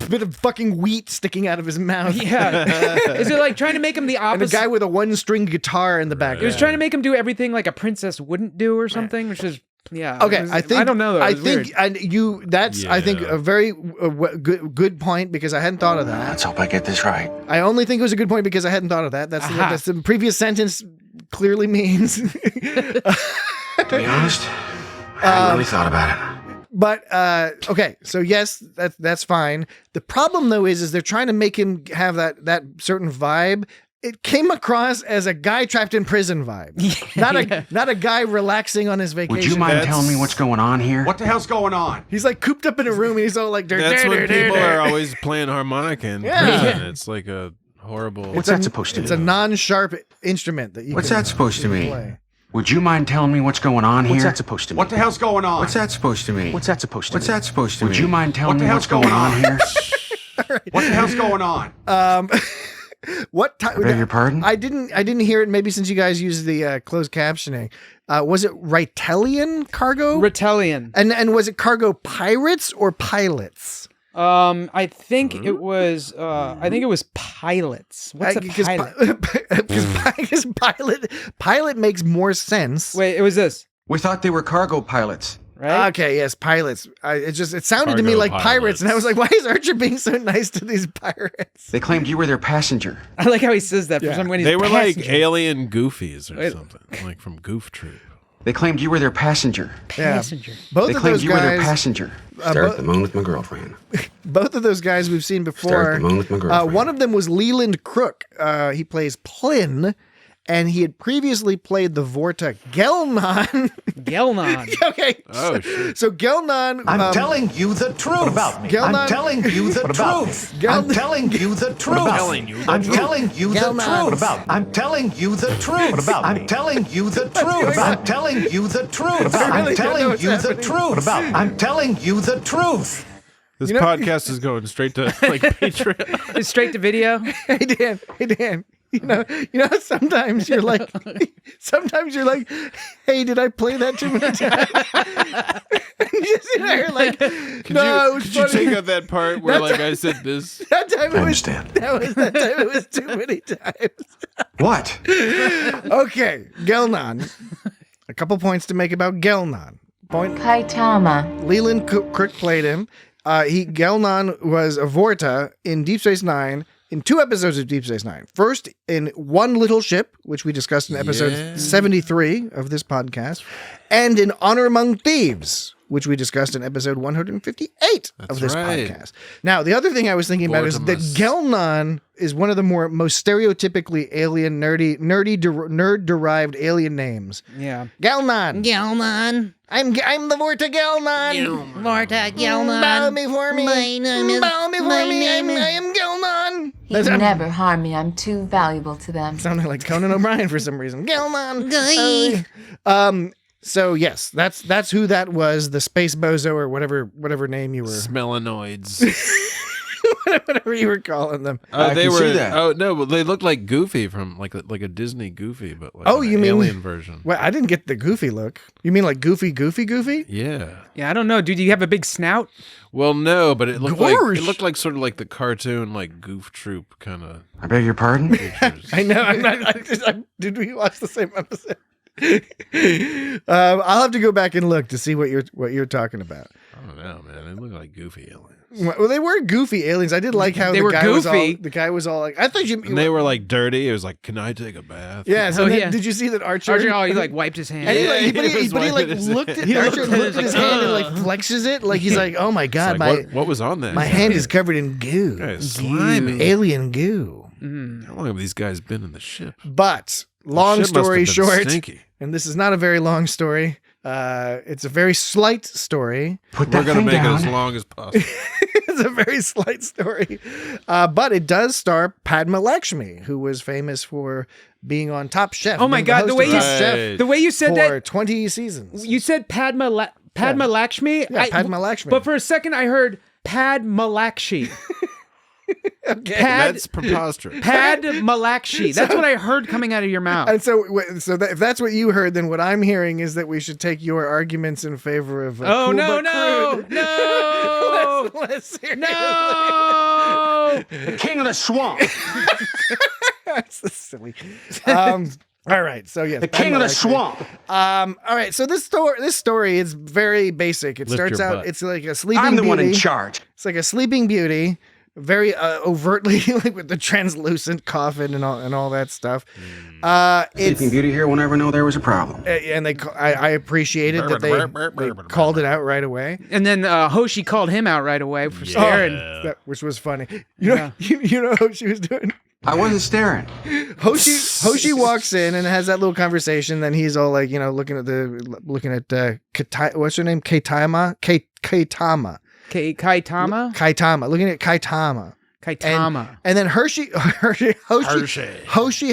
bit of fucking wheat sticking out of his mouth. Yeah. Is it like trying to make him him the and opposite. a guy with a one-string guitar in the background. It was trying to make him do everything like a princess wouldn't do or something, which is Okay, I don't know. Though. I think I think a very good point because I hadn't thought of that. Let's hope I get this right. I only think it was a good point because I hadn't thought of that. That's what the previous sentence clearly means. To be honest, I hadn't really thought about it. But okay, so yes, that's fine. The problem though is they're trying to make him have that certain vibe. It came across as a guy trapped in prison vibe, not a guy relaxing on his vacation. Would you mind telling me what's going on here? What the hell's going on? He's like cooped up in a room and he's all like, that's when people are always playing harmonica in prison. It's like a horrible. What's that supposed to It's do? a non-sharp instrument that you. What's can, that supposed to mean? play. Would you mind telling me what's going on here? What's that supposed to mean? What the hell's going on? What's that supposed to mean? What's that supposed to What's mean? that supposed to Would mean? you Would you mind telling What the me hell's what's going on here? What the hell's going on? What time? Beg your pardon? I didn't hear it. Maybe since you guys use the closed captioning, was it Rytelian cargo? Rytelian. And was it cargo pirates or pilots? I think it was. I think it was pilots. What's a pilot? Because pilot makes more sense. Wait, it was this. We thought they were cargo pilots. Right? Okay, yes, pilots. It sounded to me Cargo like pirates, pilots. and I was like, why is Archer being so nice to these pirates? They claimed you were their passenger. I like how he says that for some reason. They were like alien goofies or something, like from Goof Troop. They claimed you were their passenger. passenger. Both They of claimed those you were their guys. passenger. Stare at the moon with my girlfriend. Both of those guys we've seen Stare at before. the moon with my girlfriend. One of them was Leland Crook. He plays Plyn, and he had previously played the Vorta Gelnon. Gelnon. Okay. Oh, shit. So Gelnon. I'm telling you the truth. What about me? Gelnon- I'm telling you the truth. I'm telling you the truth. I'm telling you the truth. What about me? I'm telling you the truth. What about me? I'm telling you the truth. I'm telling you the truth. I'm telling you the truth. What about me? I'm telling you the truth. This podcast is going straight to like Patreon. It's straight to video. Hey Dan. You know, sometimes you're like, hey, did I play that too many times? And you sit there like, Could no, you take out that part where like I said this? That time I understand. That time it was too many times. What? Okay, Gelnon. A couple points to make about Gelnon. Point. Kaitama. Leland Crook played him. Gelnon was a Vorta in Deep Space Nine, in 2 episodes of Deep Space Nine. First, in One Little Ship, which we discussed in episode 73 of this podcast, and in Honor Among Thieves, which we discussed in episode 158 of this podcast. Now, the other thing I was thinking about is that Gelnon is one of the most stereotypically alien, nerd-derived alien names. Yeah. Gelnon. I'm the Vorta Gelnon. Vorta Gelnon. Bow before me. My name is. Bow before me. I am Gelnon. He can never harm me. I'm too valuable to them. Sounding like Conan O'Brien for some reason. Gelnon. So yes, that's who that was. The space bozo or whatever name you were. Smellanoids. Whatever you were calling them. They can were. see that. Oh no, but they looked like Goofy from like a Disney Goofy, but like Oh, you an mean alien version? Well, I didn't get the Goofy look. You mean like Goofy? Yeah. Yeah, I don't know. Dude, do you have a big snout? Well, no, but it looked Gorge. like sort of like the cartoon like Goof Troop kind of. I beg your pardon? I know. I'm not. Did we watch the same episode? I'll have to go back and look to see what you're talking about. I don't know, man. They look like goofy aliens. Well, they were goofy aliens. I did like how They the were guy was all. goofy. The guy was all like, I thought you. And they were like dirty. It was like, can I take a bath? Yeah. So Oh, then, yeah. did you see that Archer? Archer, he like wiped his hand. And Yeah, he he was like wiping his looked hand. at He Archer, looked at looked at his hand and like flexes it, like he's like, oh my god, Like, what was on that? my hand is covered in goo, That is slimy. alien goo. How long have these guys been in the ship? But The long ship must have story been short, stinky. and this is not a very long story. It's a very slight story. Put We're that gonna thing make down. it as long as possible. It's a very slight story, but it does star Padma Lakshmi, who was famous for being on Top Chef. Oh my being God, the host way of you Top Chef the way you said for that 20 seasons. you said Padma Lakshmi. Yeah, Padma Lakshmi. But for a second I heard Padma Lakshmi. Okay. That's preposterous. Padma Lakshmi. That's what I heard coming out of your mouth. And so if that's what you heard, then what I'm hearing is that we should take your arguments in favor of. Oh cool no, but no, crude. no, Less serious. no! The king of the swamp. That's so silly. All right, so yes, The king of the swamp. All right, so this story is very basic. It Lift starts your out. butt. It's like a sleeping I'm the beauty. one in charge. It's like a sleeping beauty, very overtly like with the translucent coffin and all that stuff. It's Sleeping Beauty here will never know there was a problem. and I appreciated that they called it out right away. And then Hoshi called him out right away for staring. Which was funny. You know, you know what she was doing. I wasn't staring. Hoshi walks in and has that little conversation. Then he's all like, you know, looking at what's her name? Kaitama. Looking at Kaitama. And then Hoshi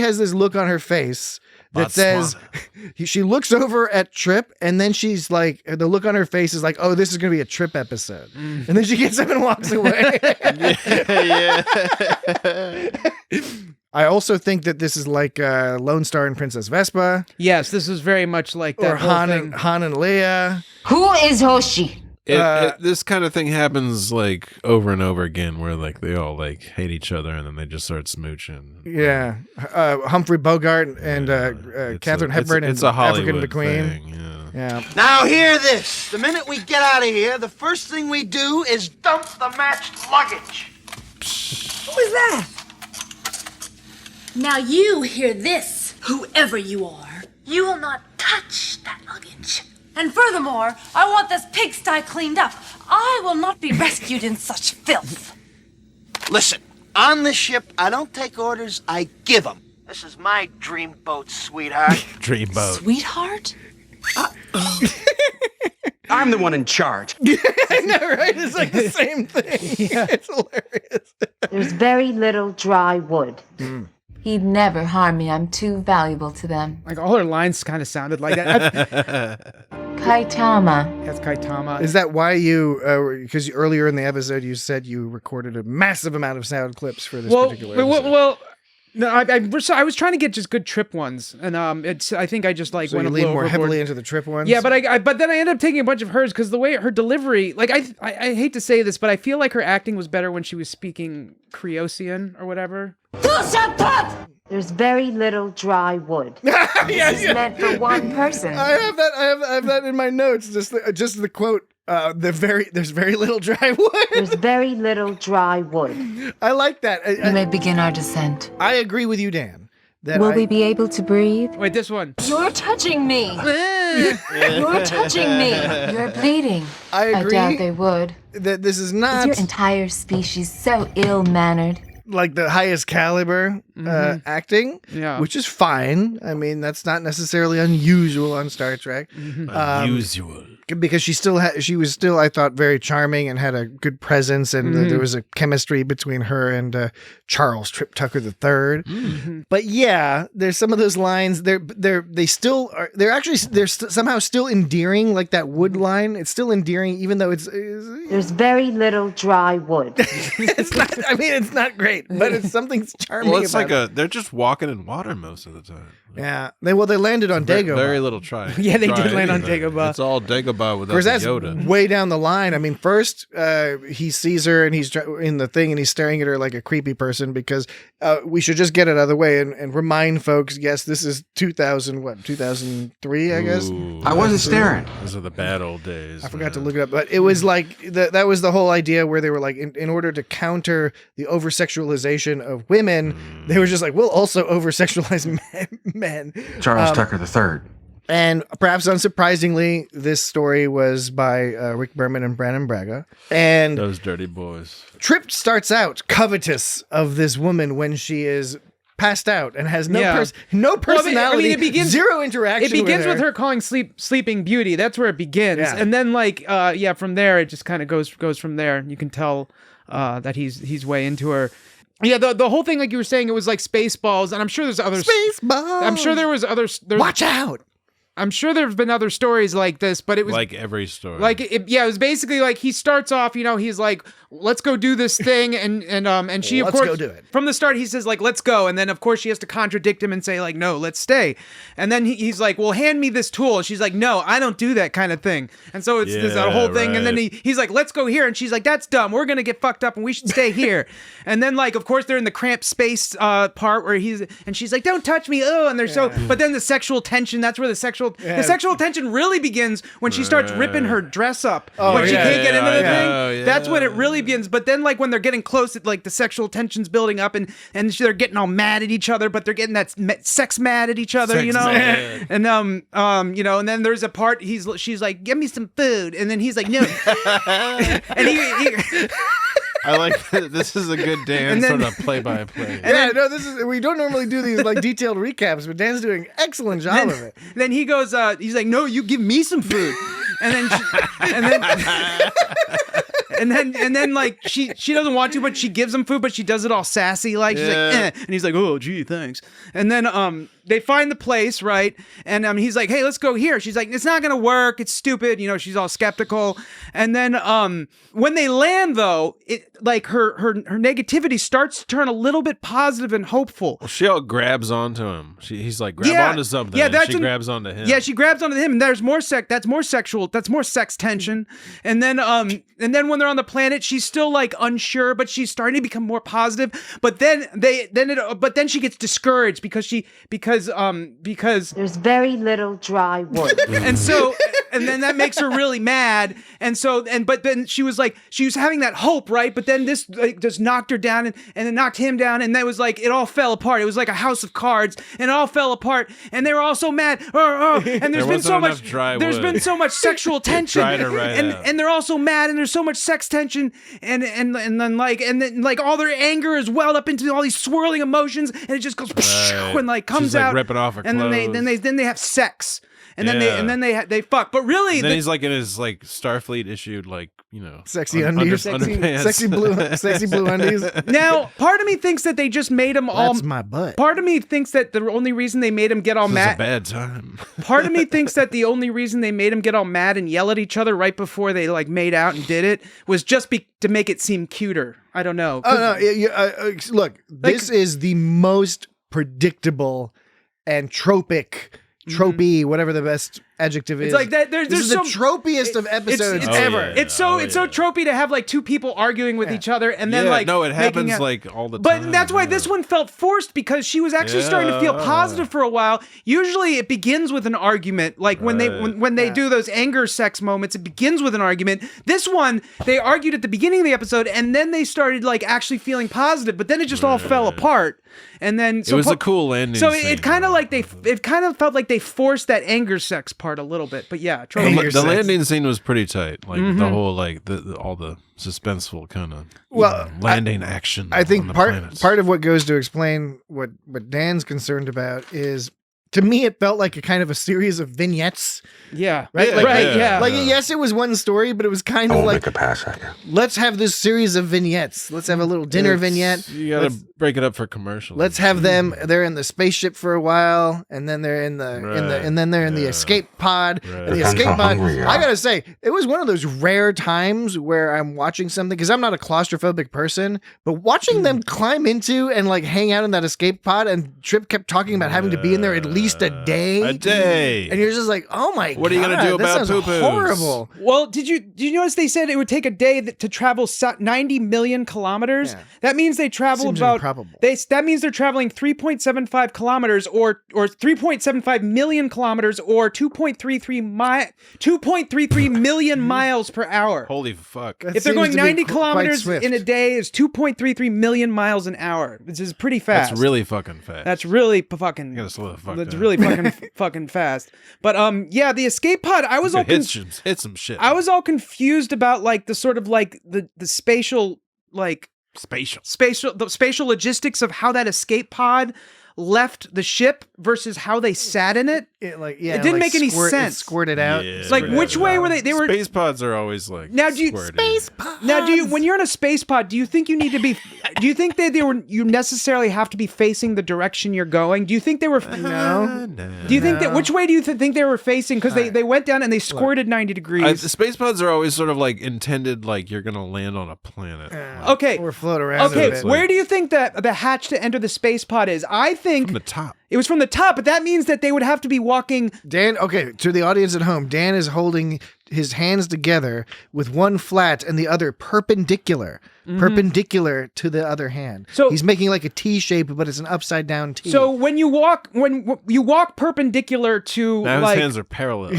has this look on her face that says, she looks over at Trip, and then she's like, the look on her face is like, oh, this is going to be a Trip episode. And then she gets up and walks away. I also think that this is like Lone Star and Princess Vespa. Yes, this is very much like that or whole Han thing. and Leia. Who is Hoshi? This kind of thing happens like over and over again, where like they all like hate each other and then they just start smooching. Yeah, Humphrey Bogart and Katharine Hepburn and it's a Hollywood African McQueen. thing, yeah. Now hear this. The minute we get out of here, the first thing we do is dump the matched luggage. Who is that? Now you hear this, whoever you are. You will not touch that luggage. And furthermore, I want this pigsty cleaned up. I will not be rescued in such filth. Listen, on this ship, I don't take orders, I give them. This is my dream boat, sweetheart. Dream boat. Sweetheart? I'm the one in charge. I know, right? It's like the same thing. Yeah. It's hilarious. There's very little dry wood. He'd never harm me. I'm too valuable to them. Like all her lines kind of sounded like that. Kaitama. That's Kaitama. Is that why you, because earlier in the episode you said you recorded a massive amount of sound clips for this particular episode? No, I was trying to get just good Trip ones, and I think I just like so went you a lean little more overboard. heavily into the Trip ones. Yeah, but then I ended up taking a bunch of hers because the way her delivery, like I hate to say this, but I feel like her acting was better when she was speaking Creosian or whatever. There's very little dry wood. This is meant for one person. I have that in my notes. Just the quote. There's very little dry wood. There's very little dry wood. I like that. We may begin our descent. I agree with you, Dan. Will we be able to breathe? Wait, this one. You're touching me. You're touching me. You're bleeding. I agree. I doubt they would. That this is not Is your entire species so ill-mannered? Like the highest caliber acting, which is fine. I mean, that's not necessarily unusual on Star Trek. Unusual. Because she was still, I thought, very charming and had a good presence, and there was a chemistry between her and Charles Trip Tucker III. But yeah, there's some of those lines. They're somehow still endearing. Like that wood line, it's still endearing, even though it's There's very little dry wood. it's not. I mean, it's not great, but it's something charming. Well, it's about like they're just walking in water most of the time. Yeah, they landed on Dagobah. Very little try. Yeah, they did land on Dagobah. It's all Dagobah without Of course, the that's Yoda. way down the line. I mean, first he sees her and he's in the thing and he's staring at her like a creepy person because we should just get it out of the way and remind folks. Yes, this is 2003, I guess. I wasn't staring. Those are the bad old days. I forgot to look it up, but it was like that was the whole idea where they were like, in order to counter the over sexualization of women, they were just like, we'll also over sexualize men. Charles Tucker III. And perhaps unsurprisingly, this story was by Rick Berman and Brandon Braga. And those dirty boys. Trip starts out covetous of this woman when she is passed out and has no personality, Well, I mean, it begins, zero interaction. It begins with her calling Sleeping Beauty. That's where it begins, and then from there it just kind of goes from there. You can tell that he's way into her. Yeah, the whole thing, like you were saying, it was like Spaceballs, and I'm sure there's other Spaceballs. I'm sure there was other. Watch out. I'm sure there's been other stories like this, but it was like every story. Like it was basically like he starts off, he's like, let's go do this thing, and she of Let's course go do it. from the start he says like let's go, and then of course she has to contradict him and say like no, let's stay, and then he's like, well, hand me this tool. She's like, no, I don't do that kind of thing, and so it's this whole thing, and then he's like, let's go here, and she's like, that's dumb, we're gonna get fucked up and we should stay here, and then like of course they're in the cramped space part where she's like, don't touch me, and they're but then the sexual tension, that's where the sexual tension really begins when she starts ripping her dress up when she can't get into the thing. That's when it really begins. But then like when they're getting close, it like the sexual tension's building up and they're getting all mad at each other, but they're getting that sex mad at each other, and and then there's a part she's like, give me some food, and then he's like, no, and he I like this is a good Dan sort of play-by-play. We don't normally do these like detailed recaps, but Dan's doing an excellent job of it. Then he goes, he's like, no, you give me some food, and then like she doesn't want to, but she gives him food, but she does it all sassy, like she's like, and he's like, oh gee, thanks, and then they find the place, right, and he's like, hey, let's go here. She's like, it's not gonna work, it's stupid, she's all skeptical, and then when they land though, it like her negativity starts to turn a little bit positive and hopeful. Well, she all grabs onto him. He's like, grab onto something. Yeah, she grabs onto him. Yeah, she grabs onto him, and there's more that's more sexual. That's more sex tension. And then when they're on the planet, she's still like unsure, but she's starting to become more positive. But then she gets discouraged because there's very little dry wood, and then that makes her really mad. But then she was having that hope, right? But then this like just knocked her down and then knocked him down, and that was like it all fell apart. It was like a house of cards, and it all fell apart. And they were all so mad. And there's been so much been so much sexual tension, and they're all so mad, and there's so much sex tension, and then all their anger is welled up into all these swirling emotions, and it just goes and like comes out, ripping off her clothes. And then they have sex. And then they fuck, but really, and then he's like in his like Starfleet issued like sexy undies, sexy blue undies. Now, part of me thinks that they just made him all. That's my butt. Part of me thinks that the only reason they made him get all mad. It's a bad time. Part of me thinks that the only reason they made him get all mad and yell at each other right before they like made out and did it was just to make it seem cuter. I don't know. Oh no! Look, this is the most predictable and tropey, whatever the best adjective is. It's like that. This is the tropiest of episodes ever. It's so tropey to have like two people arguing with each other, and then it happens like all the time. But that's why this one felt forced, because she was actually starting to feel positive for a while. Usually, it begins with an argument. Like when they do those anger sex moments, it begins with an argument. This one, they argued at the beginning of the episode, and then they started like actually feeling positive. But then it just all fell apart. And then it was a cool ending. So it kind of felt like they forced that anger sex part a little bit, but yeah, the landing scene was pretty tight. Like the whole like all the suspenseful kind of landing action. I think part of what goes to explain what Dan's concerned about is, to me, it felt like a kind of a series of vignettes. Yeah. Right? Yeah. Like, yes, it was one story, but it was kind of like, make a pass at you. Let's have this series of vignettes. Let's have a little dinner vignette. You gotta break it up for commercials. Let's have them. They're in the spaceship for a while, and then they're in the escape pod. Right. And the escape pod. I gotta say, it was one of those rare times where I'm watching something, because I'm not a claustrophobic person, but watching them climb into and like hang out in that escape pod, and Trip kept talking about having to be in there at least a day. And you're just like, oh my god, what are you gonna do about poo-poos? Horrible. Well, did you notice they said it would take a day to travel 90 million kilometers? Yeah. That means they travel Seems about. improbable. That means they're traveling 3.75 kilometers or 3.75 million kilometers or 2.33 million miles per hour. Holy fuck! If they're going 90 kilometers in a day, is 2.33 million miles an hour. This is pretty fast. That's really fucking fast. That's really fucking. You gotta slow the fuck That's down. really fucking fast. But yeah, the escape pod. I was all hit some shit. I was all confused about like the sort of like the spatial like spatial logistics of how that escape pod left the ship versus how they sat in it. It didn't make any sense. It squirted out. Yeah. Like which way were they? They were space pods are always like now. Do you when you're in a space pod? Do you think you need to be? Do you think that you necessarily have to be facing the direction you're going? Do you think they were? No. Do you think that which way do you think they were facing? Because they went down and they squirted 90 degrees. The space pods are always sort of like intended, like you're gonna land on a planet. Okay, or float around. Okay, where do you think that the hatch to enter the space pod is? I think from the top. It was from the top, but that means that they would have to be walking. Dan, okay, to the audience at home, Dan is holding his hands together with one flat and the other perpendicular to the other hand. So he's making like a T shape, but it's an upside down T. So when you walk perpendicular to now his hands are parallel.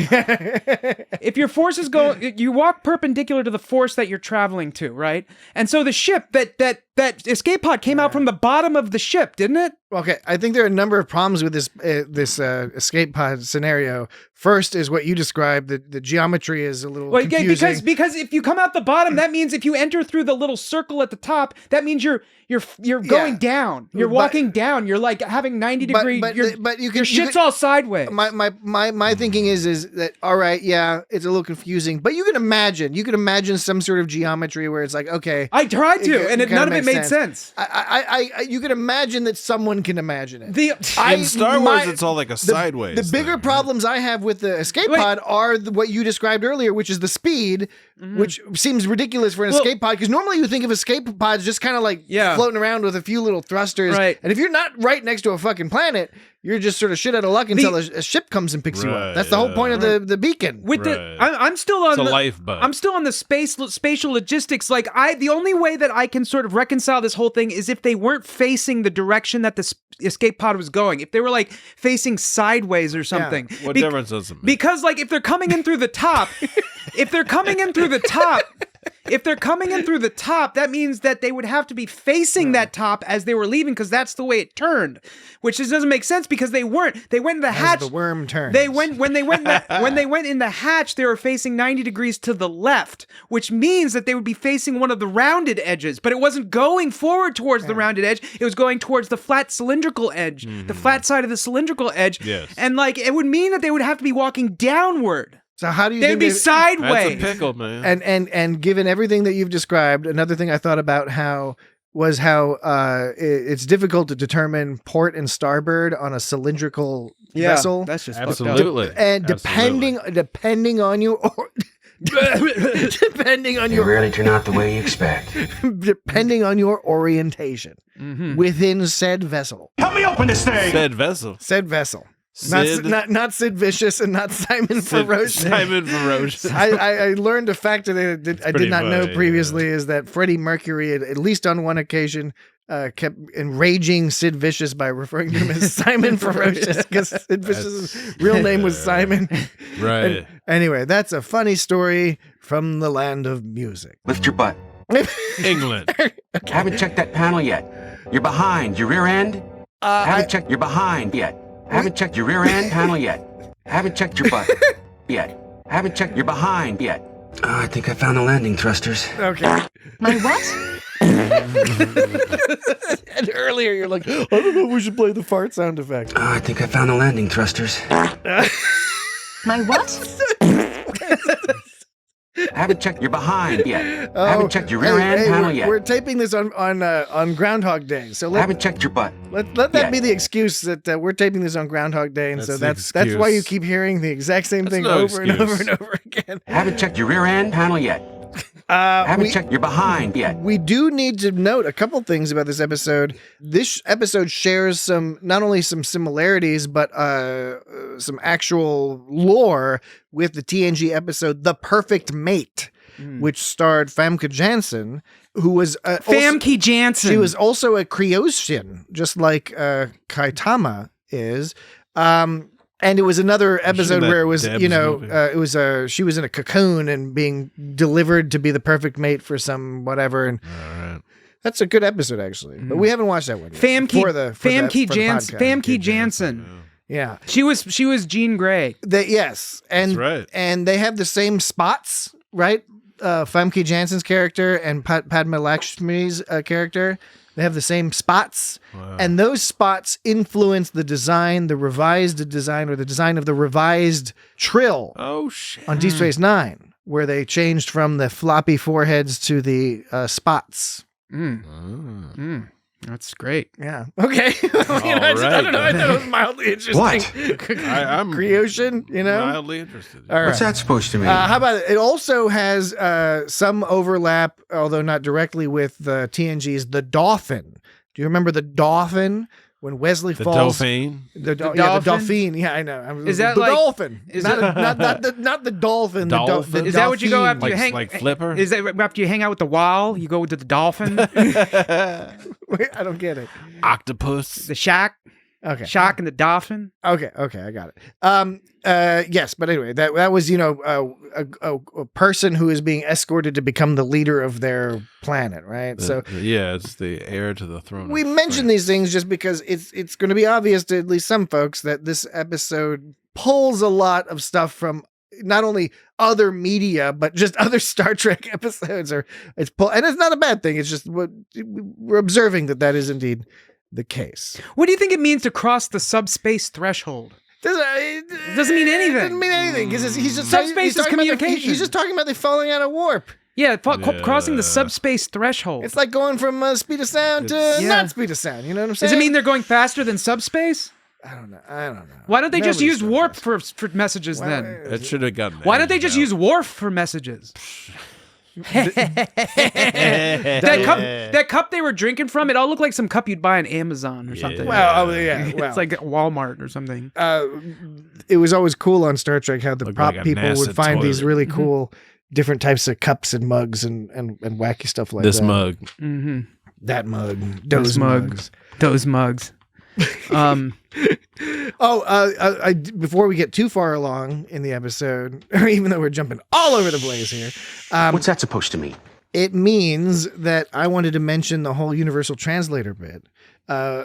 If your forces go, you walk perpendicular to the force that you're traveling to, right? And so the ship that escape pod came out from the bottom of the ship, didn't it? Okay, I think there are a number of problems with this escape pod scenario. First is what you described. The geometry is a little confusing. Because if you come out the bottom, that means if you enter through the little circle at the top, that means you're going down. You're walking down. You're like having 90 degree. Your shit's all sideways. My thinking is that all right, yeah, it's a little confusing, but you can imagine some sort of geometry where it's like, okay, I tried to, and none of it made sense. You can imagine that someone can imagine it. In Star Wars, it's all like a sideways. The bigger problems I have with the escape pod are what you described earlier, which is the speed, which seems ridiculous for an escape pod, because normally you think of escape pods just kind of like floating around with a few little thrusters. Right. And if you're not right next to a fucking planet, you're just sort of shit out of luck until a ship comes and picks you up. That's the whole point of the beacon. I'm still on it's a lifeboat. I'm still on the spatial logistics. Like the only way that I can sort of reconcile this whole thing is if they weren't facing the direction that the escape pod was going. If they were like facing sideways or something. What difference does it make? Because like if they're coming in through the top, that means that they would have to be facing that top as they were leaving, because that's the way it turned, which just doesn't make sense because they weren't. They went in the hatch. The worm turns. When they went in the hatch, they were facing 90 degrees to the left, which means that they would be facing one of the rounded edges, but it wasn't going forward towards the rounded edge. It was going towards the flat cylindrical edge, the flat side of the cylindrical edge. Yes. And like it would mean that they would have to be walking downward. So how do you They'd think be sideways? That's a pickle, man. And given everything that you've described, another thing I thought about was how it's difficult to determine port and starboard on a cylindrical vessel. That's just absolutely. And depending on your They rarely turn out the way you expect. depending on your orientation within said vessel. Help me open this thing! Said vessel. Not Sid Vicious and not Simon Ferocious. Simon Ferocious. I learned a fact that I did not know previously is that Freddie Mercury, at least on one occasion, kept enraging Sid Vicious by referring to him as Simon Ferocious, because Sid Vicious's real name was Simon. Right. Anyway, that's a funny story from the land of music. Lift your butt. England. Haven't checked that panel yet. You're behind. Your rear end? Haven't checked. You're behind yet. Haven't checked your rear end panel yet. Haven't checked your butt yet. Haven't checked. You're behind yet. I think I found the landing thrusters. Okay. My what? And earlier you're like, I don't know if we should play the fart sound effect. I think I found the landing thrusters. My what? Haven't checked. You're behind yet. Haven't checked your rear end panel yet. We're taping this on Groundhog Day, so haven't checked your butt. Let that be the excuse that we're taping this on Groundhog Day, and that's why you keep hearing the exact same thing over and over and over again. Haven't checked your rear end panel yet. Haven't checked. You're behind yet. We do need to note a couple things about this episode. This episode shares not only some similarities, but some actual lore with the TNG episode "The Perfect Mate," which starred Famke Janssen, who was Famke Janssen. She was also a Kryoshin, just like Kaitama is. And it was another episode where it was, she was in a cocoon and being delivered to be the perfect mate for some whatever. And that's a good episode, actually. But we haven't watched that one yet. Famke Janssen. Yeah. She was Jean Grey. Yes. And, that's right. And they have the same spots, right? Famke Janssen's character and Padma Lakshmi's character. They have the same spots, and those spots influence the design, the revised design, or the design of the revised trill. Oh shit! On Deep Space Nine, where they changed from the floppy foreheads to the spots. That's great. Yeah. Okay. I don't know. I thought it was mildly interesting. What? I'm Creation, mildly interested. All right. What's that supposed to mean? How about it? It also has some overlap, although not directly, with the TNG's The Dolphin. Do you remember The Dolphin? When Wesley The falls, Dolphin? the Dolphin? dolphin. Yeah, I know. Is that the like- dolphin? is not that- not the dolphin. Dolphin? Is that what you go after Like- you hang? like Flipper? Is that after you hang out with the whale? You go to the dolphin, Wait, I don't get it. Octopus? the shark, Okay. shark and the dolphin. Okay, I got it. Yes, but anyway, that was a person who is being escorted to become the leader of their planet, right? So Yeah, it's the heir to the throne. we mention these things just because it's going to be obvious to at least some folks that this episode pulls a lot of stuff from not only other media but just other Star Trek episodes. And it's not a bad thing. It's just we're observing that is indeed the case. What do you think it means to cross the subspace threshold? It doesn't mean anything. It doesn't mean anything because he's just Subspace he's is talking about communication. he's just talking about they falling out of warp. Yeah, crossing the subspace threshold. It's like going from speed of sound to not speed of sound. You know what I'm saying? Does it mean they're going faster than subspace? I don't know. Why don't they just Nobody's use warp for messages then? It should have gotten. Why don't they just use warp for messages? that cup they were drinking from, it all looked like some cup you'd buy on Amazon or something. Well, It's like Walmart or something. It was always cool on Star Trek how the Looked prop like a people NASA would find these toilet. really cool different types of cups and mugs and wacky stuff like This that. mug. Mm-hmm. That mug. Those mugs. Those mugs. Before we get too far along in the episode, or even though we're jumping all over the place here, What's that supposed to mean? it means that I wanted to mention the whole universal translator bit,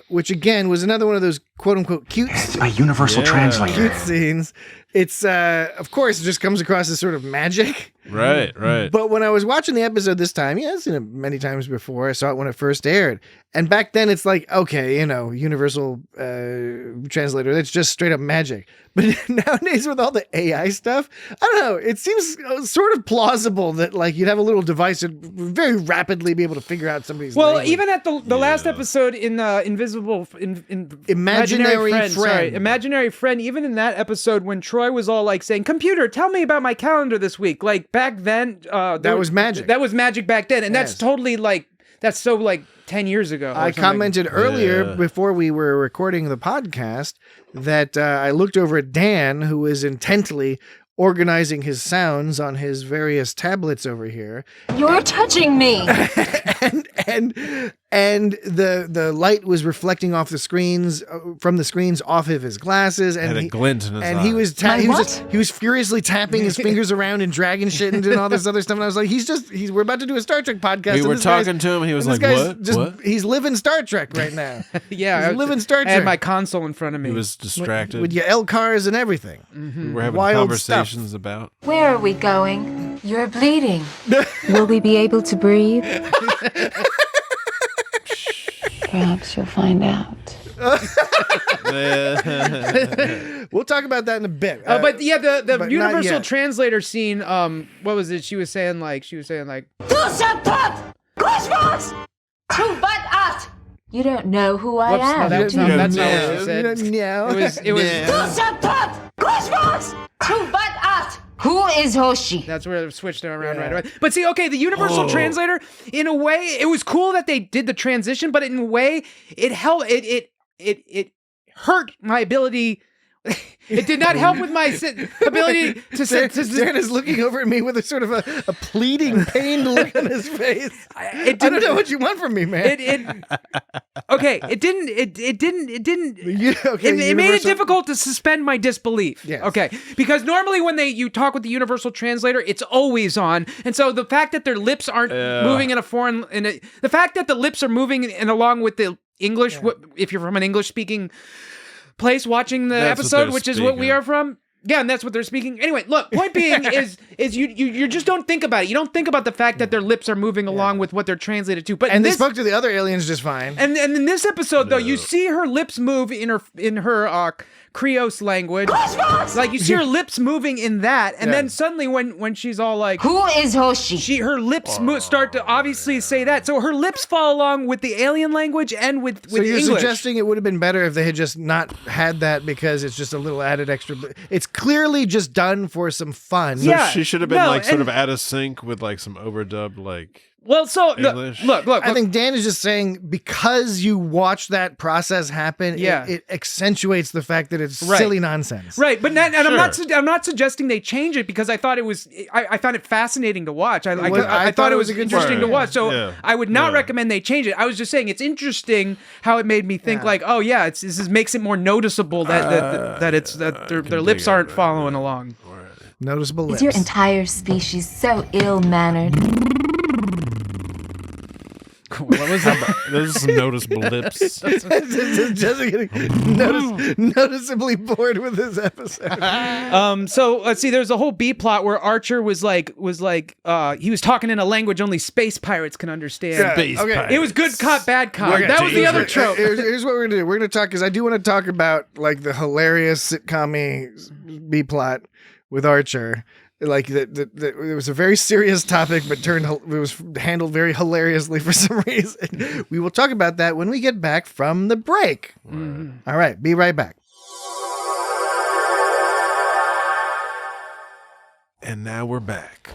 which again was another one of those quote unquote cute It's my universal translator. cute scenes. It's of course it just comes across as sort of magic. Right. But when I was watching the episode this time, I've seen it many times before. I saw it when it first aired. And back then it's like, okay, universal translator, that's just straight up magic. But nowadays with all the AI stuff, I don't know, it seems sort of plausible that like you'd have a little device that would very rapidly be able to figure out somebody's language. Even at the last episode in Imaginary Friend. Imaginary Friend, even in that episode when Troy was all like saying, "Computer, tell me about my calendar this week." Like back then, that was magic. That was magic back then. And Yes. that's totally that's so 10 years ago. or I something. commented earlier before we were recording the podcast that I looked over at Dan, who was intently organizing his sounds on his various tablets over here. You're touching me. And the light was reflecting off the screens from the screens off of his glasses, and Had a glint in his and eye. he was furiously tapping his fingers around and dragging shit and doing all this other stuff. And I was like, we're about to do a Star Trek podcast. We and were this guy's- talking to him. He was and this like, guy's "What? What?" He's living Star Trek right now. Yeah, he's living Star I Trek. had my console in front of me. He was distracted. with your L cars and everything. We were having Wild conversations about. Where are we going? You're bleeding. Will we be able to breathe? Perhaps you'll find out. We'll talk about that in a bit. But yeah, the but not universal yet. translator scene. What was it? She was saying like. You don't know who I Whoops, no, am. that's do not, you? that's not what she said. No. Who is Hoshi? That's where it switched around right away. But see, okay, the universal translator, in a way, it was cool that they did the transition, but in a way, it helped. It hurt my ability. It did not help with my ability to Dan is looking over at me with a sort of a pleading, pained look on his face. I don't know what you want from me, man. It didn't. It made it difficult to suspend my disbelief. Yes. Okay, because normally when you talk with the universal translator, it's always on, and so the fact that their lips aren't moving in a foreign, the fact that the lips are moving in along with the English, if you're from an English speaking place watching the That's what episode, they're which is what we speaking. are from. Yeah, and that's what they're speaking. Anyway, look, point being is you just don't think about it. You don't think about the fact that their lips are moving along with what they're translated to. But and they spoke to the other aliens just fine. And in this episode, though, you see her lips move in her Creose language. Like you see her lips moving in that, and then suddenly when she's all like, "Who is Hoshi?" Her lips start to obviously say that. So her lips fall along with the alien language and with so you're English. Suggesting it would have been better if they had just not had that because it's just a little added extra. It's clearly just done for some fun. So she should have been sort of out of sync with like some overdubbed like. Well, so look. I think Dan is just saying because you watch that process happen, it accentuates the fact that it's silly nonsense. Right, but I'm not suggesting they change it because I thought it was. I found it fascinating to watch. I thought it was interesting to watch. So I would not recommend they change it. I was just saying it's interesting how it made me think like, oh yeah, this makes it more noticeable that their lips aren't following along. Noticeable lips. Is your entire species so ill-mannered? What was that? Those are some noticeable lips. Just getting noticeably bored with this episode. So let's see. There's a whole B plot where Archer was like he was talking in a language only space pirates can understand. It was good cop, bad cop. That was the other trope. Here's what we're gonna do. We're gonna talk because I do want to talk about like the hilarious sitcom-y B plot with Archer. Like it was a very serious topic, but it was handled very hilariously for some reason. We will talk about that when we get back from the break. Mm-hmm. All right, be right back. And now we're back.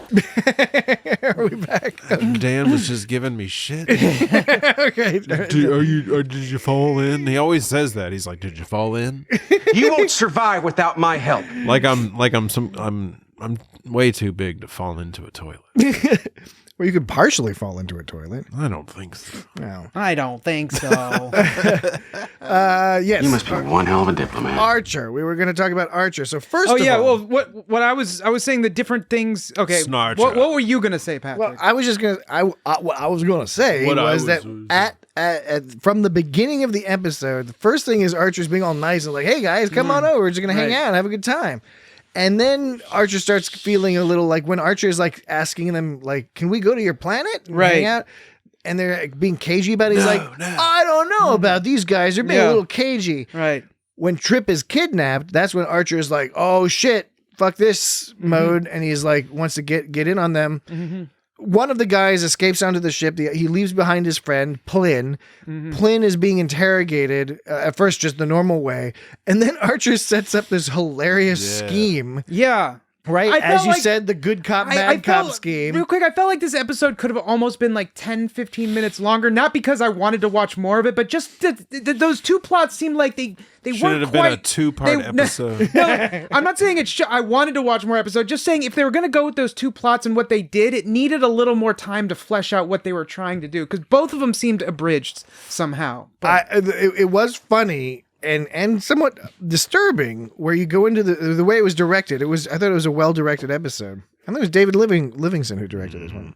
Are we back? Dan was just giving me shit. Okay. Did you fall in? He always says that. He's like, "Did you fall in?" You won't survive without my help. I'm way too big to fall into a toilet. Well, you could partially fall into a toilet. I don't think so. No. I don't think so. Yes. You must be one hell of a diplomat. Archer. We were going to talk about Archer. So first of well, all, what I was saying the different things. Okay. What were you going to say, Patrick? Well, I was just going to what I was going to say was that from the beginning of the episode, the first thing is Archer's being all nice and like, "Hey guys, come on over. We're just going to hang out and have a good time." And then Archer starts feeling a little like when Archer is like asking them like, "Can we go to your planet and hang out?" And they're like, being cagey about it. He's like, "I don't know about these guys. They're being a little cagey." Right. When Trip is kidnapped, that's when Archer is like, "Oh shit, fuck this mode," and he's like wants to get in on them. Mm-hmm. One of the guys escapes onto the ship. He leaves behind his friend, Plyn. Mm-hmm. Plyn is being interrogated, at first just the normal way. And then Archer sets up this hilarious scheme. Yeah. Right? As you said, the good cop, bad cop scheme. Real quick, I felt like this episode could have almost been like 10, 15 minutes longer. Not because I wanted to watch more of it, but just those two plots seemed like they should weren't have quite... been a two-part episode. No, I'm not saying I wanted to watch more episodes. Just saying if they were going to go with those two plots and what they did, it needed a little more time to flesh out what they were trying to do. Because both of them seemed abridged somehow. It was funny. And somewhat disturbing where you go into the way it was directed. I thought it was a well-directed episode. I think it was David Livingston who directed this one.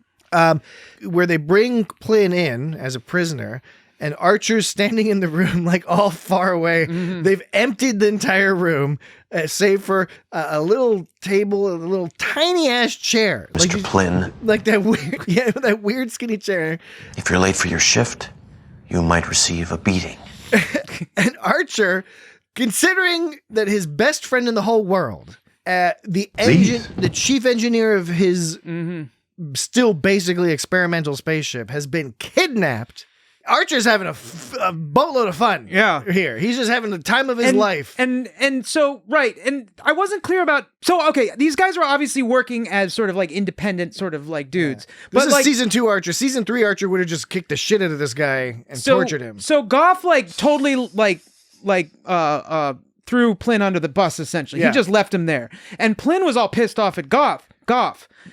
Where they bring Plyn in as a prisoner and Archer's standing in the room like all far away. Mm-hmm. They've emptied the entire room save for a little table, a little tiny ass chair. Mr. Plyn. Like that weird skinny chair. If you're late for your shift, you might receive a beating. And Archer, considering that his best friend in the whole world, the chief engineer of his still basically experimental spaceship, has been kidnapped. Archer's having a boatload of fun. Yeah, here he's just having the time of his life. And so right, and I wasn't clear about. So okay, these guys are obviously working as sort of like independent, sort of like dudes. Yeah. But this is like, season 2 Archer. Season 3 Archer would have just kicked the shit out of this guy and tortured him. So Goff like totally threw Plyn under the bus essentially. Yeah. He just left him there, and Plyn was all pissed off at Goff.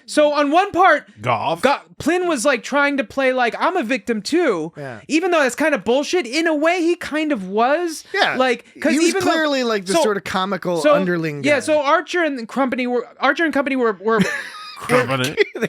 So on one part, Plyn was like trying to play like I'm a victim too, even though that's kind of bullshit. In a way, he kind of was. Yeah, like because he was clearly like the sort of comical underling guy. Yeah, so Archer and company were the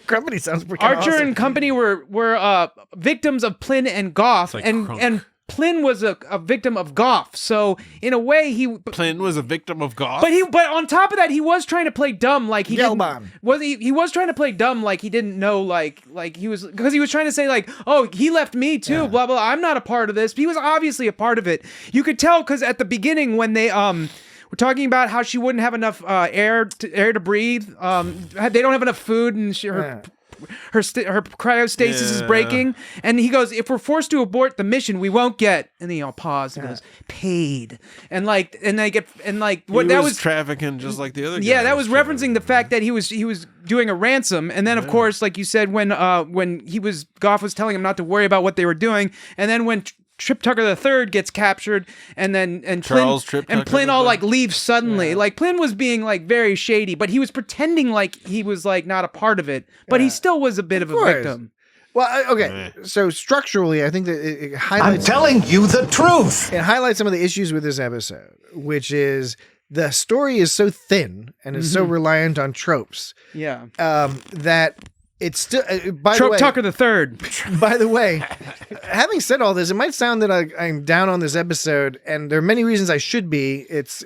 company sounds pretty Archer awesome. and company were victims of Plyn and Goff, like and Plin was a victim of Goff. So in a way, Plin was a victim of Goff. But on top of that, he was trying to play dumb, like he Gelbon. he was trying to play dumb, like he didn't know, like he was, because he was trying to say like, oh, he left me too, blah blah. I'm not a part of this. But he was obviously a part of it. You could tell because at the beginning when they were talking about how she wouldn't have enough air to breathe. They don't have enough food, and her cryostasis is breaking, and he goes, if we're forced to abort the mission, we won't get, and he all paused and goes, paid, and what that was trafficking just like the other guy. Yeah, that was referencing the fact that he was doing a ransom, and then of course, like you said, when Goff was telling him not to worry about what they were doing, and then when Trip Tucker III gets captured, and Plin all like leaves suddenly. Like Plin was being like very shady, but he was pretending like he was like not a part of it, but he still was a bit of a victim. Well, okay. So structurally, I think that it highlights. I'm telling you the truth. It highlights some of the issues with this episode, which is the story is so thin and is so reliant on tropes. Yeah. That. It's still, by Trope the way, Tucker the Third. By the way, having said all this, it might sound that I'm down on this episode, and there are many reasons I should be. It's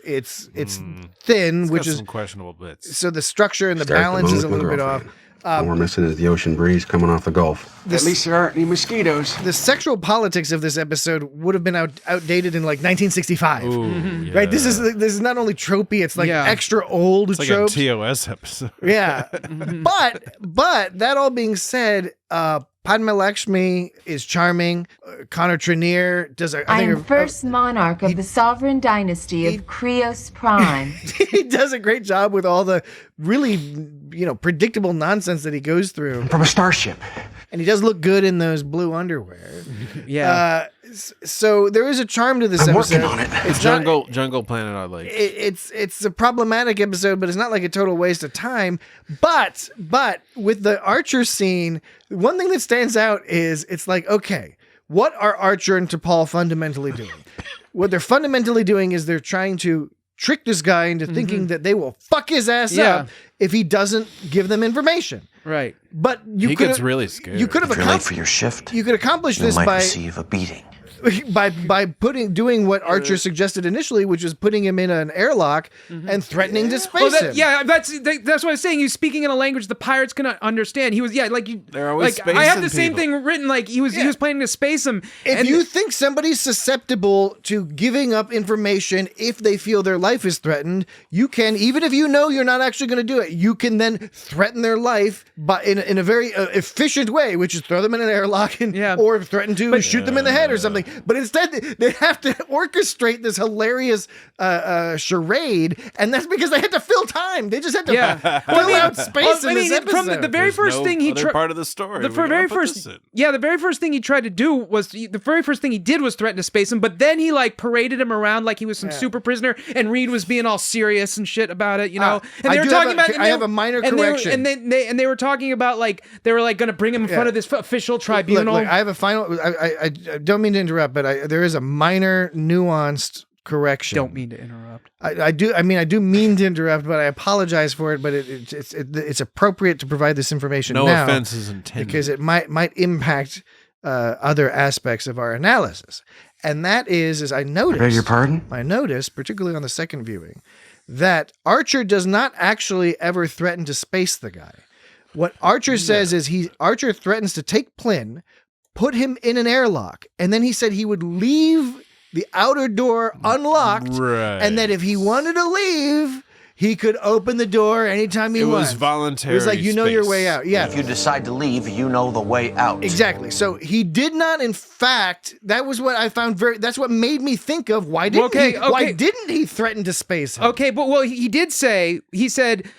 thin, which is some questionable bits. So the structure and the balance is a little bit off. All we're missing is the ocean breeze coming off the Gulf. At least there aren't any mosquitoes. The sexual politics of this episode would have been outdated in like 1965. Ooh, right? This is not only tropey, it's like extra old it's tropes. Like a TOS episode. Yeah. but that all being said, Padma Lakshmi is charming. Connor Trenier does I'm first monarch of the sovereign dynasty of Krios Prime. He does a great job with all the really, predictable nonsense that he goes through. From a starship. And he does look good in those blue underwear. Yeah. So there is a charm to this I'm episode. working on it. It's Jungle Planet I like. It's a problematic episode, but it's not like a total waste of time. But with the Archer scene, one thing that stands out is it's like, okay, what are Archer and T'Pol fundamentally doing? What they're fundamentally doing is they're trying to trick this guy into thinking that they will fuck his ass up if he doesn't give them information. Right. But he gets really scared. You could have If you're late for your shift, you could accomplish you this might by receive a beating. by doing what Archer suggested initially, which was putting him in an airlock and threatening to space him. Yeah, that's what I was saying. He was speaking in a language the pirates cannot understand. He was They're always like I have the spacing same people. thing written. Like he was planning to space him. If you think somebody's susceptible to giving up information if they feel their life is threatened, you can, even if you know you're not actually going to do it, you can then threaten their life in a very efficient way, which is throw them in an airlock or threaten to shoot them in the head or something. But instead, they have to orchestrate this hilarious charade, and that's because they had to fill time. They just had to fill out space in this episode. From the very first thing he tried, part of the story. the very first thing he tried to do was the very first thing he did was threaten to space him. But then he like paraded him around like he was some super prisoner, and Reed was being all serious and shit about it, And they were talking about. I have a minor correction. And they were talking about like they were like going to bring him in front of this official tribunal. Look, I have a final. I don't mean to interrupt, but there is a minor nuanced correction. Don't mean to interrupt. I do. I mean, I do mean to interrupt, but I apologize for it. But it's appropriate to provide this information No now offense is intended because it might impact other aspects of our analysis. And that is I noticed. I beg your pardon? I noticed, particularly on the second viewing, that Archer does not actually ever threaten to space the guy. What Archer says is Archer threatens to take Plin, put him in an airlock, and then he said he would leave the outer door unlocked, and that if he wanted to leave, he could open the door anytime he wanted. It was voluntary. It was like, you know your way out. Yeah. If you decide to leave, you know the way out. Exactly. So he did not, in fact, that was what I found that's what made me think of why didn't he threaten to space him? Okay, but he did say, he said,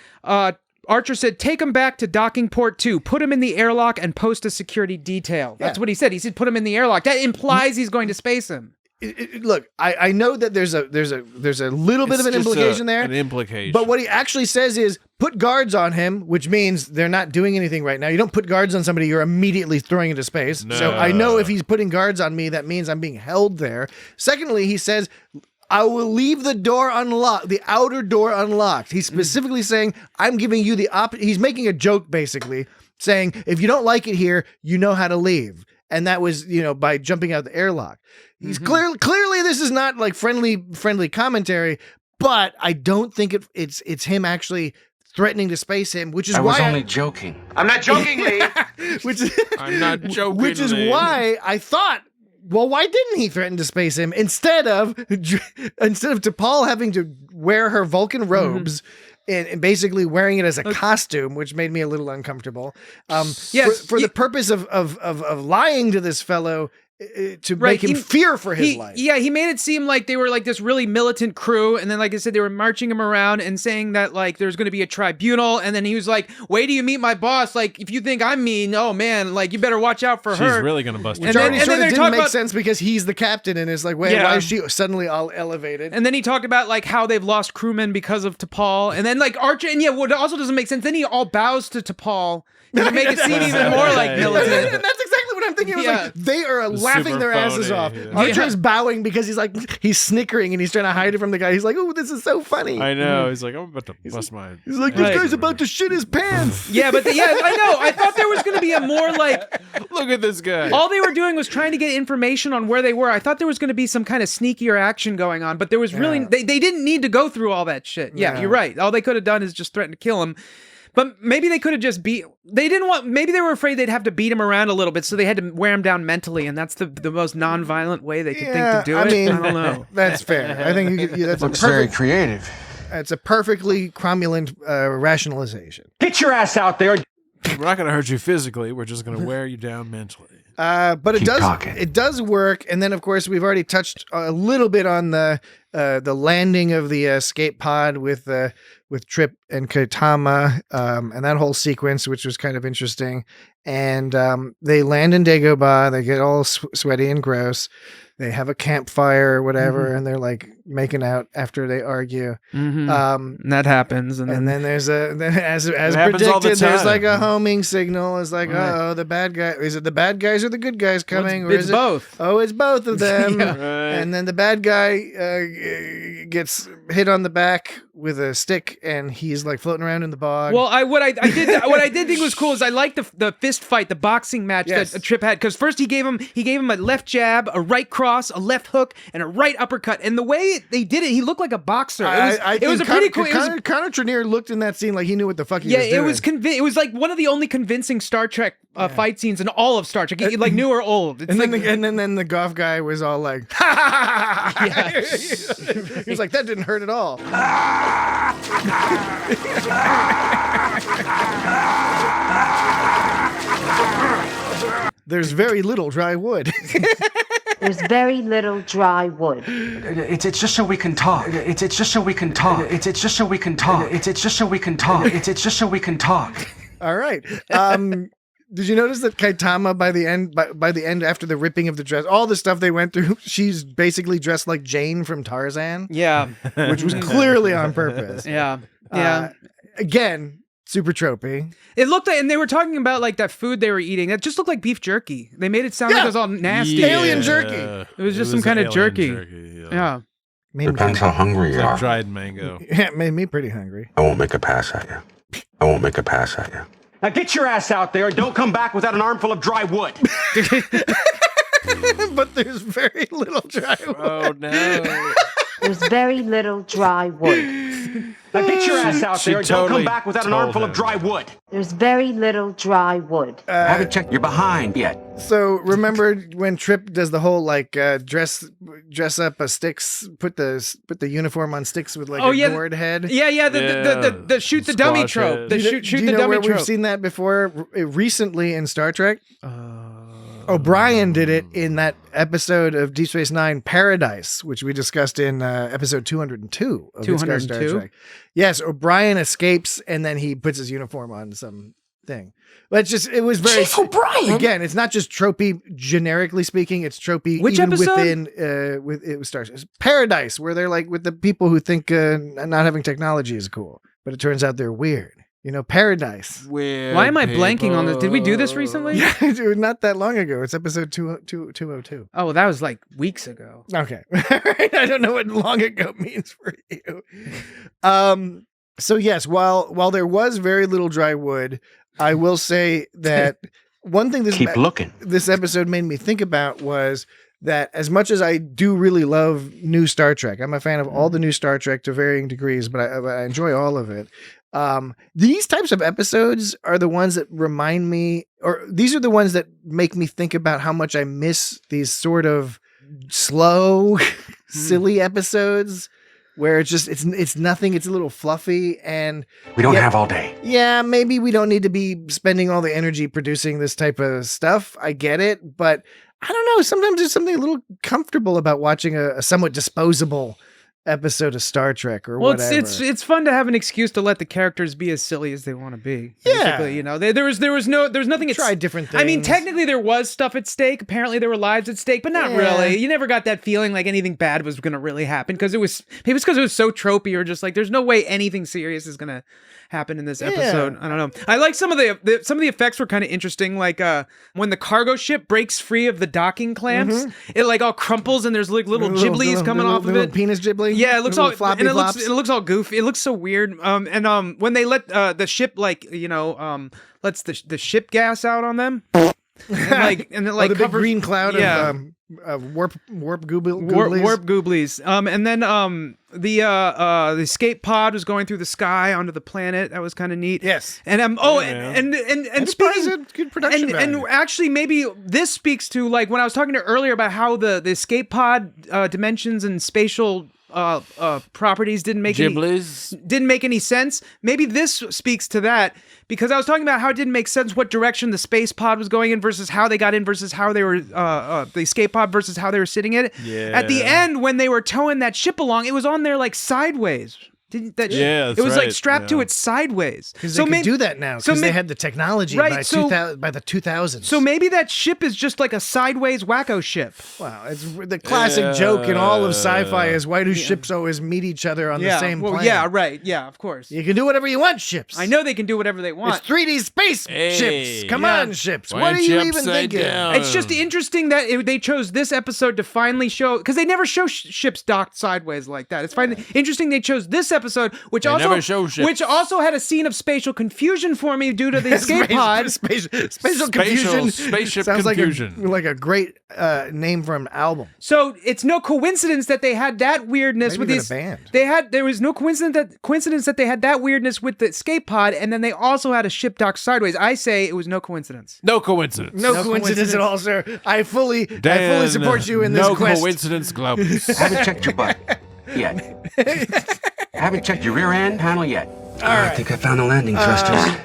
Archer said, take him back to docking port 2, put him in the airlock and post a security detail. That's what he said. He said, put him in the airlock. That implies he's going to space him. Look, I know that there's a little bit of an implication there. An implication. But what he actually says is put guards on him, which means they're not doing anything right now. You don't put guards on somebody you're immediately throwing into space. No. So I know if he's putting guards on me, that means I'm being held there. Secondly, he says, I will leave the door unlocked, the outer door unlocked. He's specifically saying, I'm giving you the option. He's making a joke, basically, saying, if you don't like it here, you know how to leave. and that was, by jumping out the airlock. He's clearly this is not like friendly commentary, but I don't think it's him actually threatening to space him, which is why I was only joking. I'm not joking, Lee. I'm not joking. Which is why I thought, well, why didn't he threaten to space him instead of T'Pol having to wear her Vulcan robes and basically wearing it as a costume, which made me a little uncomfortable. For the purpose of lying to this fellow to make him fear for his life. Yeah, he made it seem like they were like this really militant crew, and then like I said, they were marching him around and saying that like there's going to be a tribunal, and then he was like, "Wait till you meet my boss. Like, if you think I'm mean, oh man, like you better watch out for her." She's really going to bust. Which already sort of didn't make sense because he's the captain, and it's like, wait, why is she suddenly all elevated? And then he talked about like how they've lost crewmen because of T'Pol, and then like Archer, and what also doesn't make sense. Then he all bows to T'Pol to make it seem even more like militant. And that's exactly what I'm thinking. It was like they are laughing their asses off. Archer's bowing because he's snickering and he's trying to hide it from the guy. He's like, "Oh, this is so funny." I know. He's like, "I'm about to bust mine." He's like, "This guy's about to shit his pants." Yeah, but I know. I thought there was going to be a more like, look at this guy. All they were doing was trying to get information on where they were. I thought there was going to be some kind of sneakier action going on, but there was really they didn't need to go through all that shit. Yeah, you're right. All they could have done is just threaten to kill him. But maybe they could have just maybe they were afraid they'd have to beat him around a little bit, so they had to wear him down mentally, and that's the most non-violent way they could think to do it. I don't know. That's fair. I think that's looks very creative. It's a perfectly cromulent rationalization. Get your ass out there. We're not going to hurt you physically. We're just going to wear you down mentally. But it does work. And then, of course, we've already touched a little bit on the landing of the escape pod with Trip and Kaitama, and that whole sequence, which was kind of interesting. And they land in Dagobah. They get all sweaty and gross. They have a campfire or whatever, and they're like making out after they argue. And that happens, and then there's as predicted, there's like a homing signal. It's like, oh, the bad guy. Is it the bad guys or the good guys coming? Or it's both. Oh, it's both of them. And then the bad guy gets hit on the back with a stick, and he's like floating around in the bog. Well, what I did think was cool is I liked the fist fight, the boxing match that Trip had, because first he gave him a left jab, a right cross, a left hook, and a right uppercut. And the way they did it, he looked like a boxer. It was a pretty cool. Connor Trenier looked in that scene like he knew what the fuck he was doing. Yeah, it was like one of the only convincing Star Trek fight scenes in all of Star Trek, like new or old. And then the golf guy was all like, he was like, that didn't hurt at all. There's very little dry wood. There's very little dry wood. It's just so we can talk. It's just so we can talk. It's just so we can talk. It's just so we can talk. It's just so we can talk. All right. Did you notice that Kaitama by the end after the ripping of the dress, all the stuff they went through, she's basically dressed like Jane from Tarzan? Yeah. Which was clearly on purpose. Yeah. Yeah. Again, super tropey. It looked like, and they were talking about like that food they were eating. It just looked like beef jerky. They made it sound like it was all nasty. Alien jerky. It was just some kind of jerky. Yeah. Depends how hungry you are. Dried mango. Yeah, it made me pretty hungry. I won't make a pass at you. Now get your ass out there and don't come back without an armful of dry wood. But there's very little dry wood. Oh no. There's very little dry wood. Now get your ass out there and don't come back without an armful of dry wood. There's very little dry wood. I haven't checked. You're behind yet. So remember when Trip does the whole like dress up a sticks, put the uniform on sticks with like a gourd head? Yeah. The shoot the dummy trope. The shoot the dummy trope. We've seen that before recently in Star Trek. O'Brien did it in that episode of Deep Space Nine, Paradise, which we discussed in episode 202 of Star Trek. Yes, O'Brien escapes and then he puts his uniform on some thing. But it was very Chief O'Brien. Again, it's not just tropey generically speaking, it's tropey Which even episode? within it was Paradise, where they're like with the people who think not having technology is cool, but it turns out they're weird. You know, Paradise. Why am I blanking on this? Did we do this recently? Yeah, dude, not that long ago. It's episode 202. Oh, that was like weeks ago. Okay. I don't know what long ago means for you. So yes, while there was very little dry wood, I will say that one thing Keep looking. This episode made me think about was that as much as I do really love new Star Trek, I'm a fan of all the new Star Trek to varying degrees, but I enjoy all of it. These types of episodes are the ones that remind me, or these are the ones that make me think about how much I miss these sort of slow, silly episodes where it's nothing, it's a little fluffy, and we don't have all day. Yeah, maybe we don't need to be spending all the energy producing this type of stuff. I get it, but I don't know. Sometimes there's something a little comfortable about watching a somewhat disposable episode of Star Trek or whatever. It's fun to have an excuse to let the characters be as silly as they want to be. Yeah, you know, there was nothing. Try different things. I mean, technically there was stuff at stake. Apparently there were lives at stake, but not really. You never got that feeling like anything bad was going to really happen because it was so tropey or just like there's no way anything serious is going to happen in this episode. I don't know. I like some of the effects were kind of interesting. Like when the cargo ship breaks free of the docking clamps, it like all crumples and there's like little giblies coming off of it. Penis gibli. Yeah, it looks all floppy and it flops. looks all goofy. It looks so weird. And when they let the ship lets the ship gas out on them. and then the big green cloud of warp gooblies. Warp gooblies. And then the escape pod was going through the sky onto the planet. That was kind of neat. Yes. And and speaking good production and actually maybe this speaks to like when I was talking to earlier about how the escape pod dimensions and spatial properties didn't make any sense. Maybe this speaks to that because I was talking about how it didn't make sense what direction the space pod was going in versus how they got in versus how they were the escape pod versus how they were sitting in it. Yeah. At the end when they were towing that ship along, it was on there like sideways. That's it was right. like strapped to it sideways. Because they could do that now because they had the technology by the 2000s. So maybe that ship is just like a sideways wacko ship. Wow, it's the classic joke in all of sci-fi is why do ships always meet each other on the same planet? Yeah, right. Yeah, of course. You can do whatever you want, ships. I know they can do whatever they want. It's 3D space ships. Come on, ships. Why What are aren't you you even upside thinking? down? It's just interesting that they chose this episode to finally show, because they never show ships docked sideways like that. It's finally interesting they chose this episode, which never show ships. which also had a scene of spatial confusion for me due to the escape pod. Spatial confusion. Spaceship Sounds confusion. like a great name for an album. So it's no coincidence that they had that weirdness Maybe with even these. a band. There was no coincidence that they had that weirdness with the escape pod, and then they also had a ship docked sideways. I say it was no coincidence. No coincidence. No coincidence at all, sir. I fully support you in this quest. No coincidence, Globus. Haven't checked your butt yet. Haven't checked your rear end panel yet. I think I found the landing thrusters.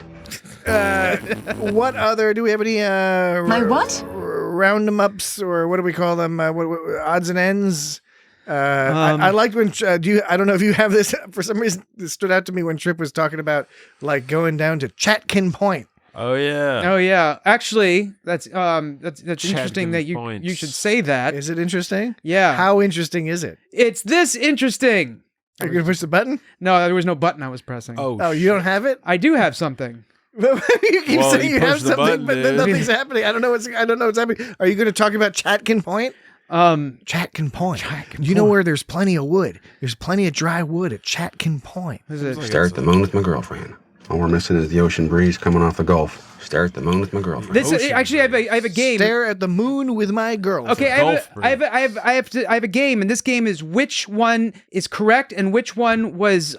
What other? Do we have any? My what? Round 'em ups, or what do we call them? What odds and ends? I liked when I don't know if you have this. For some reason, this stood out to me when Tripp was talking about like going down to Chatkin Point. Oh yeah. Oh yeah. Actually, that's interesting that you should say that. Is it interesting? Yeah. How interesting is it? It's this interesting. Are you gonna push the button? No, there was no button I was pressing. Oh, you don't have it? I do have something. You keep saying you have push the something, button, but then dude. nothing's happening. I don't know what's happening. Are you going to talk about Chatkin Point? Chatkin Point. You know where there's plenty of wood. There's plenty of dry wood at Chatkin Point. Stare at the moon with my girlfriend. All we're missing is the ocean breeze coming off the Gulf. Stare at the moon with my girlfriend. Actually, I have a game. Stare at the moon with my girlfriend. Okay, I have a game, and this game is which one is correct and which one was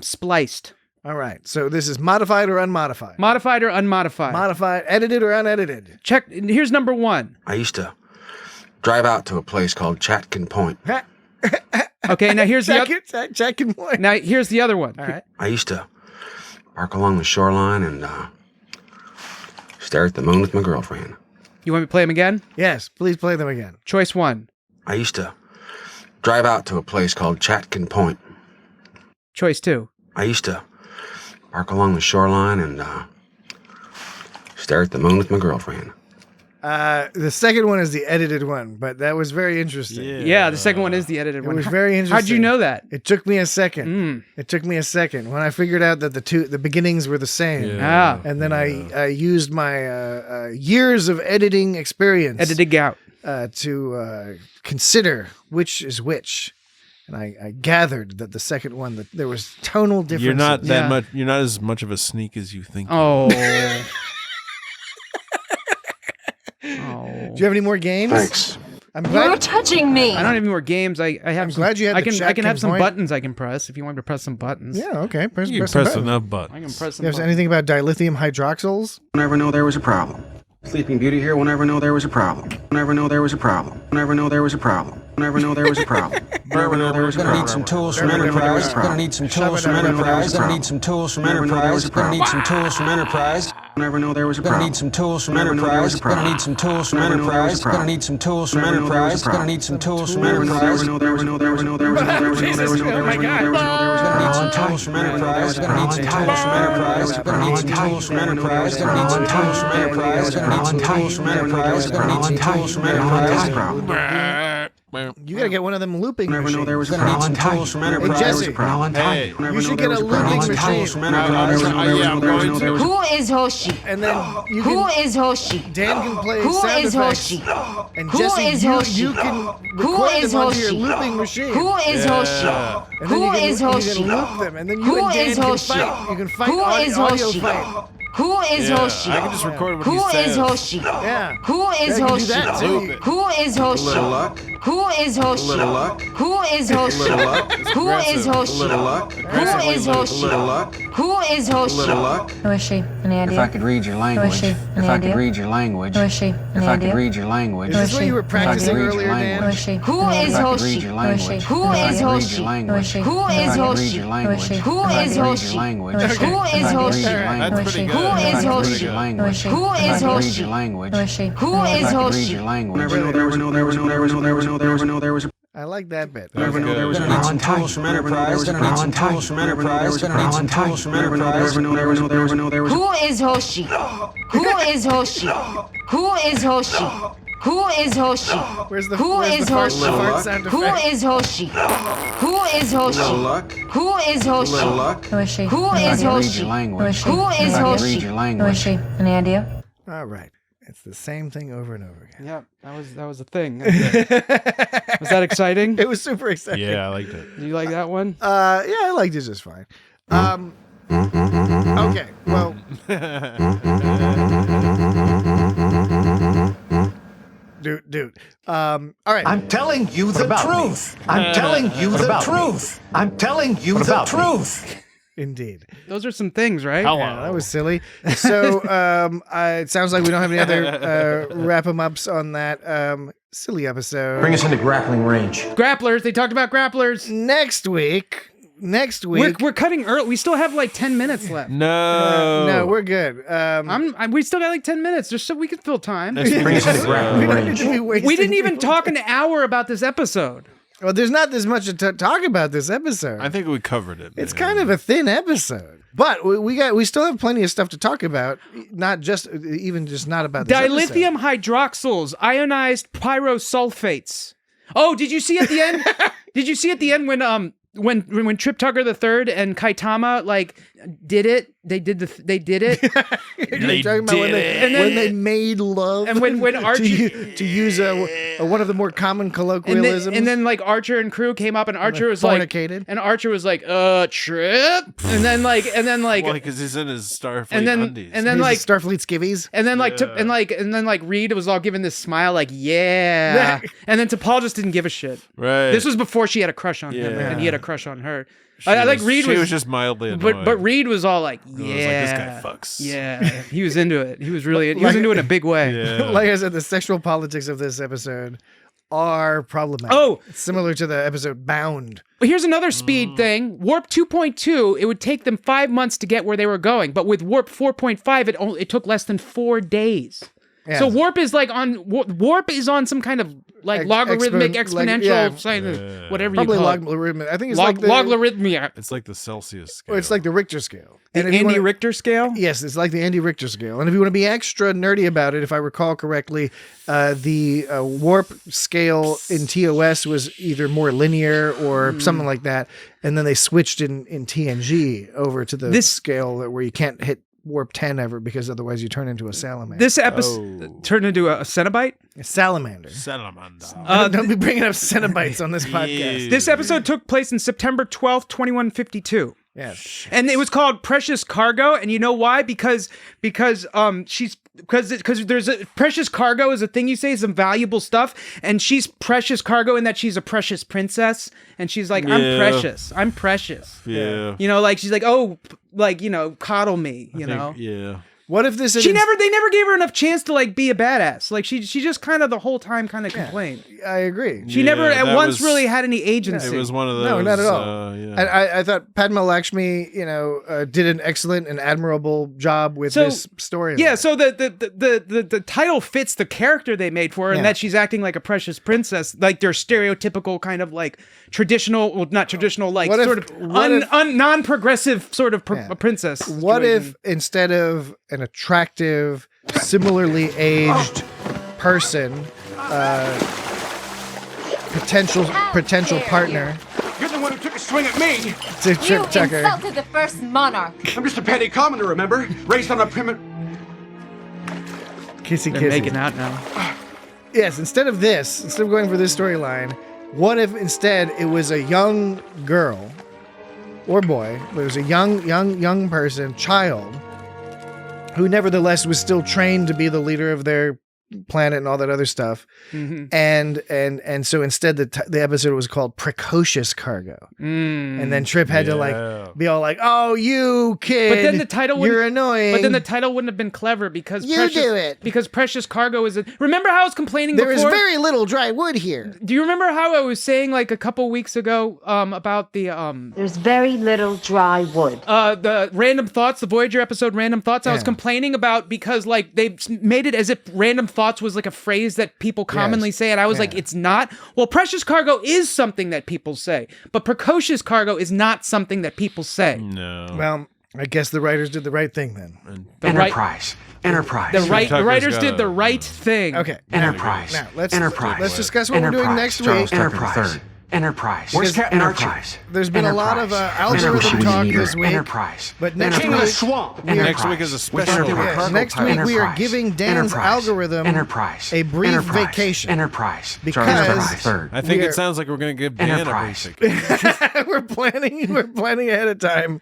spliced. All right. So this is modified or unmodified? Modified or unmodified? Modified, edited or unedited? Check. Here's number one. I used to drive out to a place called Chatkin Point. Okay, now here's the other. Chatkin Point. Now here's the other one. All right. I used to park along the shoreline and stare at the moon with my girlfriend. You want me to play them again? Yes, please play them again. Choice one. I used to drive out to a place called Chatkin Point. Choice two. I used to park along the shoreline and stare at the moon with my girlfriend. The second one is the edited one, but that was very interesting. Yeah, the second one is the edited one. It was very interesting. How'd you know that? It took me a second. It took me a second when I figured out that the beginnings were the same. Yeah. And then I used my years of editing experience. Editing out. To consider which is which. And I gathered that the second one, that there was tonal differences. You're not that much. You're not as much of a sneak as you think. Oh. you have any more games? Thanks. I'm You're glad. touching me. I don't have any more games. I have. I'm glad you had I the can. I check can have and some point. buttons I can press if you want me to press some buttons. Yeah. Okay. Press, You press, press some enough I can buttons. press some. You have buttons. anything about dilithium hydroxyls? Never know there was a problem. Sleeping Beauty here will never know there was a problem. Never know there was a problem. Never know there was a problem. Never know there was a problem. Never know there was a problem. Gonna need some tools from Enterprise. Gonna need some tools from Enterprise. Gonna need some tools from Enterprise. Gonna need some tools from Enterprise. Never know there was a Gonna problem. need some tools from Never know there was Enterprise. a problem. Gonna need some tools from Never know there was a Enterprise. Gonna problem. need some tools from Never know there was a Enterprise. Gonna problem. need some tools from Never know there Enterprise. was no there was no there was no there was no there was no there was no there was no there was no there was no there was Gonna need some no tools from Enterprise. Gonna need some tools from Enterprise. Gonna need some tools from Enterprise. Gonna need some tools from Enterprise. Gonna need some tools from Enterprise. Gonna need some tools from Enterprise. You gotta get one of them looping Never know machines. there was a Gonna need problem. some tools from Hey, Enterprise. Jesse. Hey, You should get a looping machine. Who is Hoshi? And then you Who can, is Hoshi? Dan can play Who sound is effects. Hoshi? And Who Jesse, is you, Hoshi? you can Who record is them onto your Hoshi? looping machine. Who is Hoshi? And then Who you can, is you Hoshi? can loop them, and then you Who and Dan is can Hoshi? fight. You can fight Who audio, is audio Hoshi? fight. Who is Hoshi? I can just record what Who he says. is Hoshi? Yeah. Who is Yeah, you can do Hoshi? that, too. Who is Hoshi? Little luck. Who is Hoshi? Little luck. Who is Hoshi? Little luck. Who is Hoshi? Little luck. Who is Hoshi? Little luck. Who is Hoshi? Little luck. Who is she? Any idea? If I could read your language, she? if Any I could idea? read your language, Who is she? if Any I idea? could read your language, Is this what you were if I could practicing read earlier, your Dan? Who is language, she? Who Any is idea? Hoshi? read your language, Who if I is could read Hoshi? your Who is language, she? Who Any is if I could idea? read Hoshi? your Who is language, she? Who if I is could read Hoshi? your language, Who is she? Who is if I could read Hoshi? your That's language, pretty Who good. is That's Hoshi? pretty good. language, Who if I is could read Hoshi? your language, Who is she? Who if I is could read Hoshi? your language, Never know there was no there was no there was no there was no there was no there was a I like that bit. Never know there was Gonna need some tools from Enterprise. Gonna need some tools from Enterprise. Gonna need some tools from Enterprise. Never know there was no there was no there was Who is Hoshi? Who is Hoshi? Who is Hoshi? Who is Hoshi? Where's the, Who where's is the fart, Hoshi? the fart sound Who effect? is Hoshi? Who is Hoshi? Little luck. Who is Hoshi? Little luck. Who is she? Who If I is could read Hoshi? your Who is language, she? Who is if I could Hoshi? read your Who is language, she? Any idea? All right. It's the same thing over and over again. Yep, that was a thing. Was that exciting? It was super exciting. Yeah, I liked it. Do you like that one? Yeah, I liked it just fine. Okay, well. Dude. All right. I'm telling you the truth. I'm telling you the truth. I'm telling you the truth. Indeed. Those are some things, right? Yeah, that was silly. So it sounds like we don't have any other wrap 'em ups on that silly episode. bring us into grappling range. Grapplers. They talked about grapplers. Next week. We're cutting early. We still have like 10 minutes left. No, we're good. We still got like 10 minutes, just so we can fill time. Bring us into grappling range. We didn't even talk an hour about this episode. Well, there's not this much to talk about this episode. I think we covered it. It's kind of a thin episode, but we still have plenty of stuff to talk about. Not just not about this Dilithium hydroxyls, ionized pyrosulfates. Oh, did you see at the end? Did you see at the end when Trip Tugger III and Kaitama did it? They did it. You're talking about when they made love, and when Archie to use one of the more common colloquialisms, and then Archer and crew came up, and Archer was fornicated. and Archer was like, Trip, and then well, because he's in his Starfleet undies, and then Starfleet skivvies, and then Reed was all giving this smile yeah, and then T'Pol just didn't give a shit. Right. This was before she had a crush on him, and he had a crush on her. Reed was just mildly annoyed. but Reed was all like, yeah, this guy fucks. Yeah, he was into it. He was really into it in a big way. Yeah. Like I said, the sexual politics of this episode are problematic. Oh, similar to the episode Bound. But here's another speed thing. Warp 2.2, it would take them 5 months to get where they were going, but with Warp 4.5, it took less than 4 days. Yeah. So Warp is on some kind of logarithmic exponential whatever probably you call it. Logarithmic. I think it's logarithmia. It's like the Celsius scale. Or it's like the Richter scale. The Andy Richter scale? Yes, it's like the Andy Richter scale. And if you want to be extra nerdy about it, if I recall correctly, the warp scale in TOS was either more linear or something like that. And then they switched in TNG over to the scale where you can't hit warp 10 ever because otherwise you turn into a salamander. This episode turned into a Cenobite? A salamander. Don't be bringing up Cenobites on this podcast. This episode took place in September 12th, 2152. Yes. And it was called Precious Cargo, and you know why? Because she's because there's a precious cargo is a thing you say, some valuable stuff, and she's precious cargo in that she's a precious princess, and she's like, I'm precious. Yeah. You know, like she's like, oh, like, you know, coddle me, you know. Yeah. What if this? They never gave her enough chance to like be a badass. Like she just kind of the whole time kind of complained. I agree. She never at once really had any agency. It was one of those. No, not at all. Yeah. And I thought Padma Lakshmi, did an excellent and admirable job with this story. Yeah, so the title fits the character they made for her, and Yeah. that she's acting like a precious princess, like their stereotypical kind of like traditional, well, not traditional, like What if- sort of what if- non-progressive sort of a princess. What situation. if instead of an attractive, similarly aged person, potential partner You're the one who took a swing at me. to Trip Tucker? insulted the first monarch. I'm just a petty commoner, remember? Raised on a primitive. Kissy They're kissy. making out now. Yes, instead of going for this storyline, what if instead it was a young girl or boy, but it was a young person, child, who nevertheless was still trained to be the leader of their planet and all that other stuff. Mm-hmm. And so instead the episode was called Precocious Cargo. And then Trip had to be all like, "Oh, you kid. But then the title you're annoying." But then the title wouldn't have been clever because You precious, do it. because precious cargo is. Remember how I was complaining There is before? very little dry wood here. Do you remember how I was saying like a couple weeks ago about the There's very little dry wood. the Random Thoughts, the Voyager episode Random Thoughts? I was Yeah. complaining about because like they made it as if Random Thoughts was like a phrase that people commonly say, and I was like, it's not. Well, precious cargo is something that people say, but precocious cargo is not something that people say. No. Well, I guess the writers did the right thing then. Enterprise. The writers did the right thing. Okay. Enterprise. Now let's Enterprise. discuss what we're doing next week. Enterprise. Enterprise. Where's Captain Enterprise. There's been a lot of algorithm talk this week. Enterprise. But next King of week, the swamp. Next week is a special. next week we are giving Dan's algorithm a brief vacation. Enterprise. Because I think it sounds like we're going to give Dan a brief. we're planning ahead of time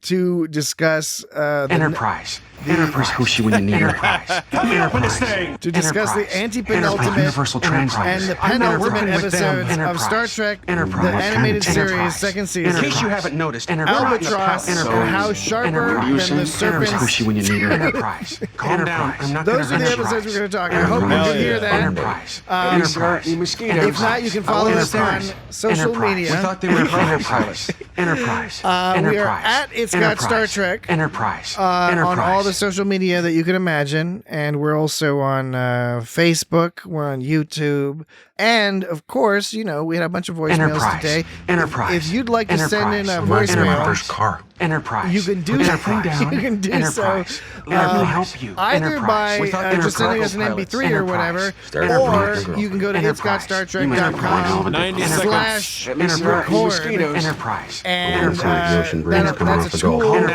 to discuss Enterprise. Enterprise. Who's when you need Enterprise. Enterprise. To discuss the antepenultimate Universal Translator. and the penultimate episodes of Star Trek, the animated series, second season. In case you haven't noticed, Albatross and how sharper than the Serpent's. Who's when you need Enterprise. Calm down. I'm not Those are the episodes we're going to talk. I hope you can hear that. Enterprise. If not, you can follow us on social media. We thought they were Enterprise. Enterprise. We are at It's Got Star Trek. Enterprise. On all the social media that you can imagine, and we're also on Facebook, we're on YouTube, and of course, we had a bunch of voicemails today. If you'd like to send in a voicemail, Enterprise. you can do so. You can do so. Let me help you. Either by just sending us an MP3 or whatever, or you can go to itsgotstartrek.com /record. Enterprise. And that's a tool, a web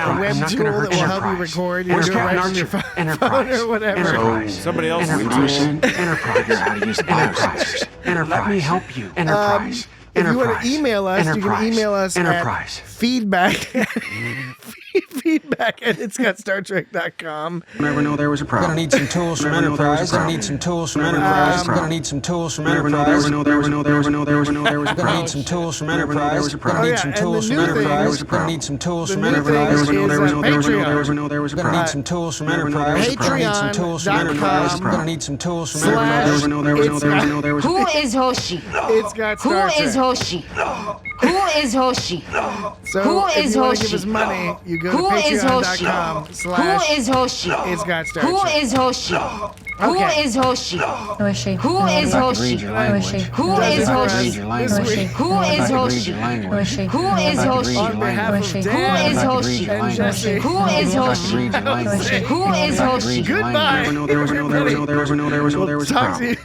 tool that will help you record. You can do it right from your phone or whatever. Somebody else Enterprise. How to use Enterprise. Let me help you. Enterprise. If you want to email us, you can email us at feedback at itsgotstartrek.com. Never know there was a problem. Gonna need some tools from Enterprise. Gonna need some tools from Enterprise. Gonna need some tools from Enterprise. Gonna need some tools from Enterprise. Gonna need some tools from Enterprise. Gonna need some tools from Enterprise. Gonna need some tools from Enterprise. Gonna need some tools from Enterprise. Gonna need some tools from Enterprise. Who is Hoshi? It's got Who Star is Trek. Hoshi? Who is Hoshi? So Who if is you want to give Hoshi? us money, you go Who to is Hoshi? patreon.com Who is Hoshi? It's got Star Who Trek. is Hoshi? Who is Hoshi? Who is she? Who is Hoshi? Who is she? Who is Hoshi? Who is she? Who is Hoshi? Who is she? Who is Hoshi? On behalf of Who Dan is Hoshi? and Jesse. Who is Hoshi? Who is Hoshi? Goodbye. We'll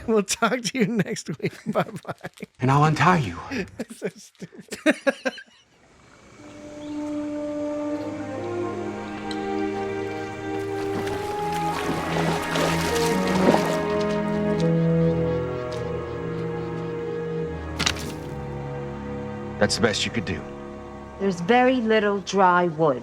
We'll talk to you next week. Bye-bye. And I'll untie you. So stupid. That's the best you could do. There's very little dry wood.